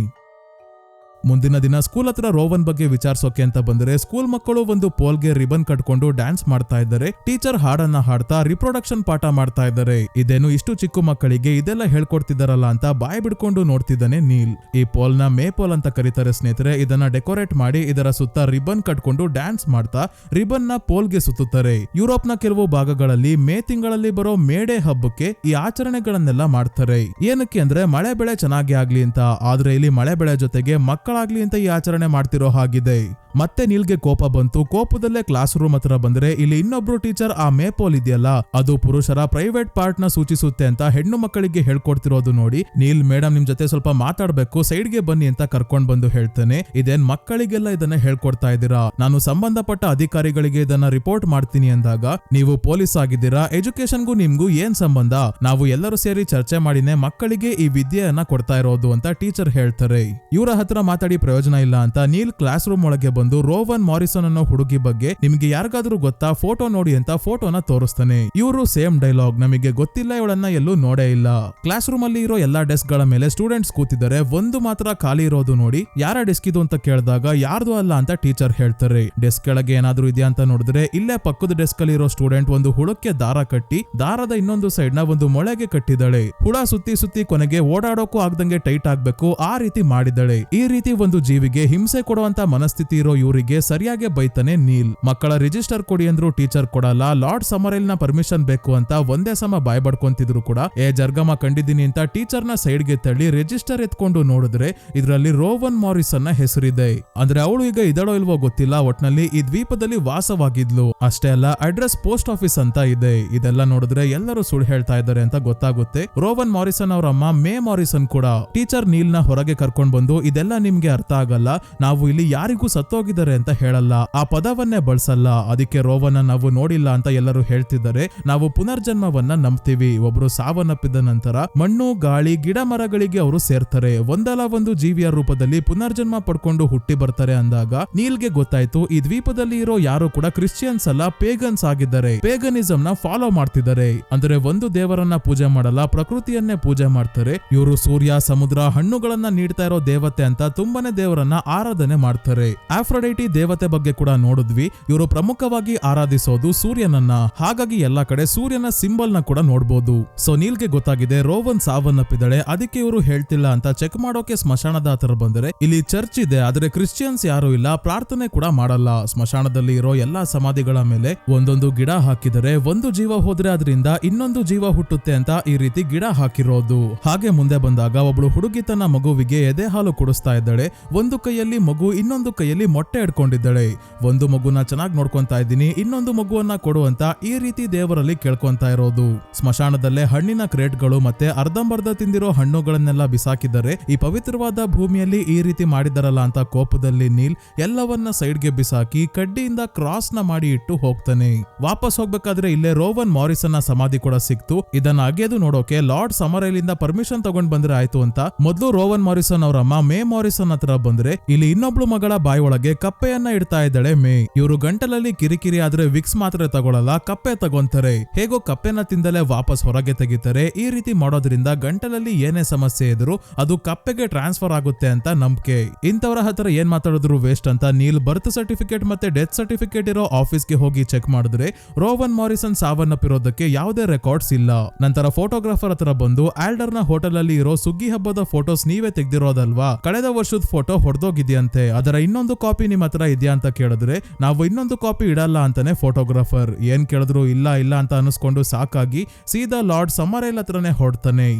ಮುಂದಿನ ದಿನ ಸ್ಕೂಲ್ ಹತ್ರ ರೋವನ್ ಬಗ್ಗೆ ವಿಚಾರಿಸೋಕೆ ಅಂತ ಬಂದರೆ ಸ್ಕೂಲ್ ಮಕ್ಕಳು ಒಂದು ಪೋಲ್ಗೆ ರಿಬನ್ ಕಟ್ಕೊಂಡು ಡ್ಯಾನ್ಸ್ ಮಾಡ್ತಾ ಇದ್ದಾರೆ. ಟೀಚರ್ ಹಾಡನ್ನ ಹಾಡ್ತಾ ರಿಪ್ರೊಡಕ್ಷನ್ ಪಾಠ ಮಾಡ್ತಾ ಇದ್ದಾರೆ. ಇದೇನು ಇಷ್ಟು ಚಿಕ್ಕ ಮಕ್ಕಳಿಗೆ ಇದೆಲ್ಲ ಹೇಳ್ಕೊಡ್ತಿದಾರಲ್ಲ ಅಂತ ಬಾಯ್ ಬಿಡ್ಕೊಂಡು ನೋಡ್ತಿದ್ದಾನೆ ನೀಲ್. ಈ ಪೋಲ್ ನ ಮೇ ಪೋಲ್ ಅಂತ ಕರೀತಾರೆ ಸ್ನೇಹಿತರೆ. ಇದನ್ನ ಡೆಕೋರೇಟ್ ಮಾಡಿ ಇದರ ಸುತ್ತ ರಿಬನ್ ಕಟ್ಕೊಂಡು ಡ್ಯಾನ್ಸ್ ಮಾಡ್ತಾ ರಿಬನ್ ನ ಪೋಲ್ಗೆ ಸುತ್ತುತ್ತಾರೆ. ಯುರೋಪ್ ನ ಕೆಲವು ಭಾಗಗಳಲ್ಲಿ ಮೇ ತಿಂಗಳಲ್ಲಿ ಬರೋ ಮೇಡೆ ಹಬ್ಬಕ್ಕೆ ಈ ಆಚರಣೆಗಳನ್ನೆಲ್ಲ ಮಾಡ್ತಾರೆ. ಏನಕ್ಕೆ ಅಂದ್ರೆ ಮಳೆ ಬೆಳೆ ಚೆನ್ನಾಗಿ ಆಗ್ಲಿ ಅಂತ. ಆದ್ರೆ ಇಲ್ಲಿ ಮಳೆ ಬೆಳೆ ಜೊತೆಗೆ ಮಕ್ಕಳಾಗ್ಲಿ ಅಂತ ಈ ಆಚರಣೆ ಮಾಡ್ತಿರೋ ಹಾಗಿದೆ. ಮತ್ತೆ ನೀಲ್ಗೆ ಕೋಪ ಬಂತು. ಕೋಪದಲ್ಲೇ ಕ್ಲಾಸ್ ರೂಮ್ ಹತ್ರ ಬಂದ್ರೆ ಇಲ್ಲಿ ಇನ್ನೊಬ್ರು ಟೀಚರ್ ಆ ಮೇಪೋಲ್ ಇದೆಯಲ್ಲ ಅದು ಪುರುಷರ ಪ್ರೈವೇಟ್ ಪಾರ್ಟ್ ನ ಸೂಚಿಸುತ್ತೆ ಅಂತ ಹೆಣ್ಣು ಮಕ್ಕಳಿಗೆ ಹೇಳ್ಕೊಡ್ತಿರೋದು ನೋಡಿ ನೀಲ್ ಮೇಡಮ್ ನಿಮ್ ಜೊತೆ ಸ್ವಲ್ಪ ಮಾತಾಡ್ಬೇಕು, ಸೈಡ್ಗೆ ಬನ್ನಿ ಅಂತ ಕರ್ಕೊಂಡ್ ಬಂದು ಹೇಳ್ತಾನೆ. ಇದೇನ್ ಮಕ್ಕಳಿಗೆಲ್ಲ ಇದನ್ನ ಹೇಳ್ಕೊಡ್ತಾ ಇದ್ದೀರಾ? ನಾನು ಸಂಬಂಧಪಟ್ಟ ಅಧಿಕಾರಿಗಳಿಗೆ ಇದನ್ನ ರಿಪೋರ್ಟ್ ಮಾಡ್ತೀನಿ ಅಂದಾಗ ನೀವು ಪೊಲೀಸ್ ಆಗಿದ್ದೀರಾ, ಎಜುಕೇಶನ್ಗೂ ನಿಮ್ಗೂ ಏನ್ ಸಂಬಂಧ? ನಾವು ಎಲ್ಲರೂ ಸೇರಿ ಚರ್ಚೆ ಮಾಡಿನೇ ಮಕ್ಕಳಿಗೆ ಈ ವಿದ್ಯೆಯನ್ನ ಕೊಡ್ತಾ ಇರೋದು ಅಂತ ಟೀಚರ್ ಹೇಳ್ತಾರೆ. ಇವರ ಹತ್ರ ಮಾತಾಡಿ ಪ್ರಯೋಜನ ಇಲ್ಲ ಅಂತ ನೀಲ್ ಕ್ಲಾಸ್ ರೂಮ್ ಒಳಗೆ ಬಂದು ರೋವನ್ ಮಾರಿಸನ್ ಅನ್ನೋ ಹುಡುಗಿ ಬಗ್ಗೆ ನಿಮ್ಗೆ ಯಾರಿಗಾದ್ರೂ ಗೊತ್ತಾ, ಫೋಟೋ ನೋಡಿ ಅಂತ ಫೋಟೋನ ತೋರಿಸ್ತಾನೆ. ಇವರು ಸೇಮ್ ಡೈಲಾಗ್, ನಮಗೆ ಗೊತ್ತಿಲ್ಲ, ಇವಳನ್ನ ಎಲ್ಲೂ ನೋಡೇ ಇಲ್ಲ. ಕ್ಲಾಸ್ ರೂಮ್ ಅಲ್ಲಿ ಇರೋ ಎಲ್ಲಾ ಡೆಸ್ಕ್ ಗಳ ಮೇಲೆ ಸ್ಟೂಡೆಂಟ್ಸ್ ಕೂತಿದ್ದಾರೆ, ಒಂದು ಮಾತ್ರ ಖಾಲಿ ಇರೋದು ನೋಡಿ ಯಾರ ಡೆಸ್ಕ್ ಇದು ಅಂತ ಕೇಳಿದಾಗ ಯಾರ್ದು ಅಲ್ಲ ಅಂತ ಟೀಚರ್ ಹೇಳ್ತಾರೆ. ಡೆಸ್ಕ್ ಕೆಳಗೆ ಏನಾದ್ರೂ ಇದೆಯಾ ಅಂತ ನೋಡಿದ್ರೆ ಇಲ್ಲೇ ಪಕ್ಕದ ಡೆಸ್ಕ್ ಅಲ್ಲಿ ಇರೋ ಸ್ಟೂಡೆಂಟ್ ಒಂದು ಹುಳಕ್ಕೆ ದಾರ ಕಟ್ಟಿ ದಾರದ ಇನ್ನೊಂದು ಸೈಡ್ ನ ಒಂದು ಮೊಳೆಗೆ ಕಟ್ಟಿದ್ದಾಳೆ. ಹುಳ ಸುತ್ತಿ ಸುತ್ತಿ ಕೊನೆಗೆ ಓಡಾಡೋಕು ಆಗ್ದಂಗೆ ಟೈಟ್ ಆಗ್ಬೇಕು ಆ ರೀತಿ ಮಾಡಿದ್ದಾಳೆ. ಈ ರೀತಿ ಒಂದು ಜೀವಿಗೆ ಹಿಂಸೆ ಕೊಡುವಂತ ಮನಸ್ಥಿತಿ ಇರೋ ಇವರಿಗೆ ಸರಿಯಾಗಿ ಬೈತಾನೆ ನೀಲ್. ಮಕ್ಕಳ ರಿಜಿಸ್ಟರ್ ಕೊಡಿ ಅಂದ್ರು ಟೀಚರ್ ಕೊಡಲ್ಲ. ಲಾರ್ಡ್ ಸಮರೈಲ್ ನ ಪರ್ಮಿಷನ್ ಬೇಕು ಅಂತ ಒಂದೇ ಸಮ ಬಾಯ್ ಬಡ್ಕೊಂತಿದ್ರು ಕೂಡ ಜರ್ಗಮ್ಮ ಕಂಡಿದ್ದೀನಿ ಅಂತ ಟೀಚರ್ ನ ಸೈಡ್ ಗೆ ತಳ್ಳಿ ರಿಜಿಸ್ಟರ್ ಎತ್ಕೊಂಡು ನೋಡಿದ್ರೆ ಇದರಲ್ಲಿ ರೋವನ್ ಮಾರಿಸನ್ ನ ಹೆಸರಿದೆ. ಅಂದ್ರೆ ಅವಳು ಈಗ ಇದಳೋ ಇಲ್ವೋ ಗೊತ್ತಿಲ್ಲ, ಒಟ್ನಲ್ಲಿ ಈ ದ್ವೀಪದಲ್ಲಿ ವಾಸವಾಗಿದ್ಲು. ಅಷ್ಟೇ ಅಲ್ಲ ಅಡ್ರೆಸ್ ಪೋಸ್ಟ್ ಆಫೀಸ್ ಅಂತ ಇದೆ. ಇದೆಲ್ಲ ನೋಡಿದ್ರೆ ಎಲ್ಲರೂ ಸುಳ್ಳು ಹೇಳ್ತಾ ಇದ್ದಾರೆ ಅಂತ ಗೊತ್ತಾಗುತ್ತೆ. ರೋವನ್ ಮಾರಿಸನ್ ಅವರಮ್ಮ ಮೇ ಮಾರಿಸನ್ ಕೂಡ. ಟೀಚರ್ ನೀಲ್ ನ ಹೊರಗೆ ಕರ್ಕೊಂಡ್ ಬಂದು ಇದೆಲ್ಲ ನಿಮ್ಗೆ ಅರ್ಥ ಆಗಲ್ಲ, ನಾವು ಇಲ್ಲಿ ಯಾರಿಗೂ ಸತ್ತೋಗಿದ್ದಾರೆ ಅಂತ ಹೇಳಲ್ಲ, ಆ ಪದವನ್ನೇ ಬಳಸಲ್ಲ, ಅದಕ್ಕೆ ರೋವನ್ನ ನಾವು ನೋಡಿಲ್ಲ ಅಂತ ಎಲ್ಲರೂ ಹೇಳ್ತಿದ್ದಾರೆ. ನಾವು ಪುನರ್ಜನ್ಮವನ್ನ ನಂಬ್ತೀವಿ. ಒಬ್ರು ಸಾವನ್ನಪ್ಪಿದ ನಂತರ ಮಣ್ಣು, ಗಾಳಿ, ಗಿಡ ಮರಗಳಿಗೆ ಅವರು ಸೇರ್ತಾರೆ. ಒಂದಲ್ಲ ಒಂದು ಜೀವಿಯ ರೂಪದಲ್ಲಿ ಪುನರ್ಜನ್ಮ ಪಡ್ಕೊಂಡು ಹುಟ್ಟಿ ಬರ್ತಾರೆ ಅಂದಾಗ ನೀಲ್ಗೆ ಗೊತ್ತಾಯ್ತು ಈ ದ್ವೀಪದಲ್ಲಿ ಇರೋ ಯಾರು ಕೂಡ ಕ್ರಿಶ್ಚಿಯನ್ಸ್ ಅಲ್ಲ, ಪೇಗನ್ಸ್ ಆಗಿದ್ದಾರೆ. ಪೇಗನಿಸಂ ನ ಫಾಲೋ ಮಾಡ್ತಿದ್ದಾರೆ. ಅಂದ್ರೆ ಒಂದು ದೇವರನ್ನ ಪೂಜೆ ಮಾಡಲ್ಲ, ಪ್ರಕೃತಿಯನ್ನೇ ಪೂಜೆ ಮಾಡ್ತಾರೆ. ಇವರು ಸೂರ್ಯ, ಸಮುದ್ರ, ಹಣ್ಣುಗಳನ್ನ ನೀಡ್ತಾ ಇರೋ ದೇವತೆ ಅಂತ ತುಂಬಾನೇ ದೇವರನ್ನ ಆರಾಧನೆ ಮಾಡ್ತಾರೆ. ಆಫ್ರೊಡೈಟಿ ದೇವತೆ ಬಗ್ಗೆ ಕೂಡ ನೋಡಿದ್ವಿ. ಇವರು ಪ್ರಮುಖವಾಗಿ ಆರಾಧಿಸೋದು ಸೂರ್ಯನನ್ನ. ಹಾಗಾಗಿ ಎಲ್ಲಾ ಕಡೆ ಸೂರ್ಯನ ಸಿಂಬಲ್ ನ ಕೂಡ ನೋಡಬಹುದು. ಸೊ ನೀಲ್ಗೆ ಗೊತ್ತಾಗಿದೆ ರೋವನ್ ಸಾವನ್ನಪ್ಪಿದ್ದಾಳೆ, ಅದಕ್ಕೆ ಇವರು ಹೇಳ್ತಿಲ್ಲ ಅಂತ ಚೆಕ್ ಮಾಡೋಕೆ ಸ್ಮಶಾನದ ಹತ್ರ ಬಂದರೆ ಇಲ್ಲಿ ಚರ್ಚ್ ಇದೆ, ಆದ್ರೆ ಕ್ರಿಶ್ಚಿಯನ್ಸ್ ಯಾರು ಇಲ್ಲ, ಪ್ರಾರ್ಥನೆ ಕೂಡ ಮಾಡಲ್ಲ. ಸ್ಮಶಾನದಲ್ಲಿ ಇರೋ ಎಲ್ಲಾ ಸಮಾಧಿಗಳ ಮೇಲೆ ಒಂದೊಂದು ಗಿಡ ಹಾಕಿದರೆ ಒಂದು ಜೀವ ಹೋದ್ರೆ ಅದರಿಂದ ಇನ್ನೊಂದು ಜೀವ ಹುಟ್ಟುತ್ತೆ ಅಂತ ಈ ರೀತಿ ಗಿಡ ಹಾಕಿರೋದು. ಹಾಗೆ ಮುಂದೆ ಬಂದಾಗ ಒಬ್ಳು ಹುಡುಗಿ ತನ್ನ ಮಗುವಿಗೆ ಎದೆ ಹಾಲು ಕುಡಿಸ್ತಾ ಇದ್ದಾಳೆ. ಒಂದು ಕೈಯಲ್ಲಿ ಮಗು, ಇನ್ನೊಂದು ಕೈಯಲ್ಲಿ ಮೊಟ್ಟೆ ಇಟ್ಕೊಂಡಿದ್ದಾಳೆ. ಒಂದು ಮಗುನ ಚೆನ್ನಾಗಿ ನೋಡ್ಕೊಂತಾ ಇದ್ದೀನಿ, ಇನ್ನೊಂದು ಮಗುವನ್ನ ಕೊಡು ಅಂತ ಈ ರೀತಿ ದೇವರಲ್ಲಿ ಕೇಳ್ಕೊಂತಾ ಇರೋದು. ಸ್ಮಶಾನದಲ್ಲೇ ಹಣ್ಣಿನ ಕ್ರೇಟ್ಗಳು ಮತ್ತೆ ಅರ್ಧಂಬರ್ಧ ತಿಂದಿರೋ ಹಣ್ಣುಗಳನ್ನೆಲ್ಲ ಬಿಸಾಕಿದ್ದಾರೆ. ಈ ಪವಿತ್ರವಾದ ಭೂಮಿಯಲ್ಲಿ ಈ ರೀತಿ ಮಾಡಿದಾರಲ್ಲ ಅಂತ ಕೋಪದಲ್ಲಿ ನೀಲ್ ಎಲ್ಲವನ್ನ ಸೈಡ್ಗೆ ಬಿಸಾಕಿ ಕಡ್ಡಿಯಿಂದ ಕ್ರಾಸ್ ನ ಮಾಡಿ ಇಟ್ಟು ಹೋಗ್ತಾನೆ. ವಾಪಸ್ ಹೋಗ್ಬೇಕಾದ್ರೆ ಇಲ್ಲೇ ರೋವನ್ ಮಾರಿಸನ್ ನ ಸಮಾಧಿ ಕೂಡ ಸಿಕ್ತು. ಇದನ್ನ ಅಗೆದು ನೋಡೋಕೆ ಲಾರ್ಡ್ ಸಮರೈಲ್ ಇಂದ ಪರ್ಮಿಷನ್ ತಗೊಂಡ್ ಬಂದ್ರೆ ಆಯ್ತು ಅಂತ ಮೊದಲು ರೋವನ್ ಮಾರಿಸನ್ ಅವರಮ್ಮ ಮೇ ಮಾರಿಸನ್ ರೋವನ್ ಹತ್ರ ಬಂದ್ರೆ ಇಲ್ಲಿ ಇನ್ನೊಬ್ಳು ಮಗಳ ಬಾಯಿ ಒಳಗೆ ಕಪ್ಪೆಯನ್ನ ಇಡ್ತಾ ಇದ್ದಾಳೆ ಮೇ. ಇವರು ಗಂಟಲಲ್ಲಿ ಕಿರಿಕಿರಿ ಆದ್ರೆ ವಿಕ್ಸ್ ಮಾತ್ರ ತಗೊಳಲ್ಲ, ಕಪ್ಪೆ ತಗೊಂತಾರೆ. ಹೇಗೋ ಕಪ್ಪೆನ ತಿಂದಲೇ ವಾಪಸ್ ಹೊರಗೆ ತೆಗಿತಾರೆ. ಈ ರೀತಿ ಮಾಡೋದ್ರಿಂದ ಗಂಟಲಲ್ಲಿ ಏನೇ ಸಮಸ್ಯೆ ಇದ್ರು ಅದು ಕಪ್ಪೆಗೆ ಟ್ರಾನ್ಸ್ಫರ್ ಆಗುತ್ತೆ ಅಂತ ನಂಬಿಕೆ. ಇಂಥವರ ಹತ್ರ ಏನ್ ಮಾತಾಡಿದ್ರು ವೇಸ್ಟ್ ಅಂತ ನೀಲ್ ಬರ್ತ್ ಸರ್ಟಿಫಿಕೇಟ್ ಮತ್ತೆ ಡೆತ್ ಸರ್ಟಿಫಿಕೇಟ್ ಇರೋ ಆಫೀಸ್ಗೆ ಹೋಗಿ ಚೆಕ್ ಮಾಡಿದ್ರೆ ರೋವನ್ ಮಾರಿಸನ್ ಸಾವನ್ನಪ್ಪಿರೋದಕ್ಕೆ ಯಾವುದೇ ರೆಕಾರ್ಡ್ಸ್ ಇಲ್ಲ. ನಂತರ ಫೋಟೋಗ್ರಾಫರ್ ಹತ್ರ ಬಂದು ಆಲ್ಡರ್ ನ ಹೋಟೆಲ್ ಅಲ್ಲಿ ಇರೋ ಸುಗ್ಗಿ ಹಬ್ಬದ ಫೋಟೋಸ್ ನೀವೇ ತೆಗ್ದಿರೋದಲ್ವಾ, ಕಳೆದ ವರ್ಷದ ಫೋಟೋ ಹೊಡೆದೋಗಿದೆಯಂತೆ, ಅದರ ಇನ್ನೊಂದು ಕಾಪಿ ನಿಮ್ ಹತ್ರ ಇದೆಯಾ ಅಂತ ಕೇಳಿದ್ರೆ ನಾವು ಇನ್ನೊಂದು ಕಾಪಿ ಇಡಲ್ಲ ಅಂತಾನೆ ಫೋಟೋಗ್ರಾಫರ್. ಏನ್ ಕೇಳಿದ್ರು ಇಲ್ಲ ಇಲ್ಲ ಅಂತ ಅನಿಸ್ಕೊಂಡು ಸಾಕಾಗಿ ಸೀದಾ ಲಾರ್ಡ್ ಸಮರೈಲ್ ಹತ್ರನೇ ಹೊರಡ್ತಾನೆ.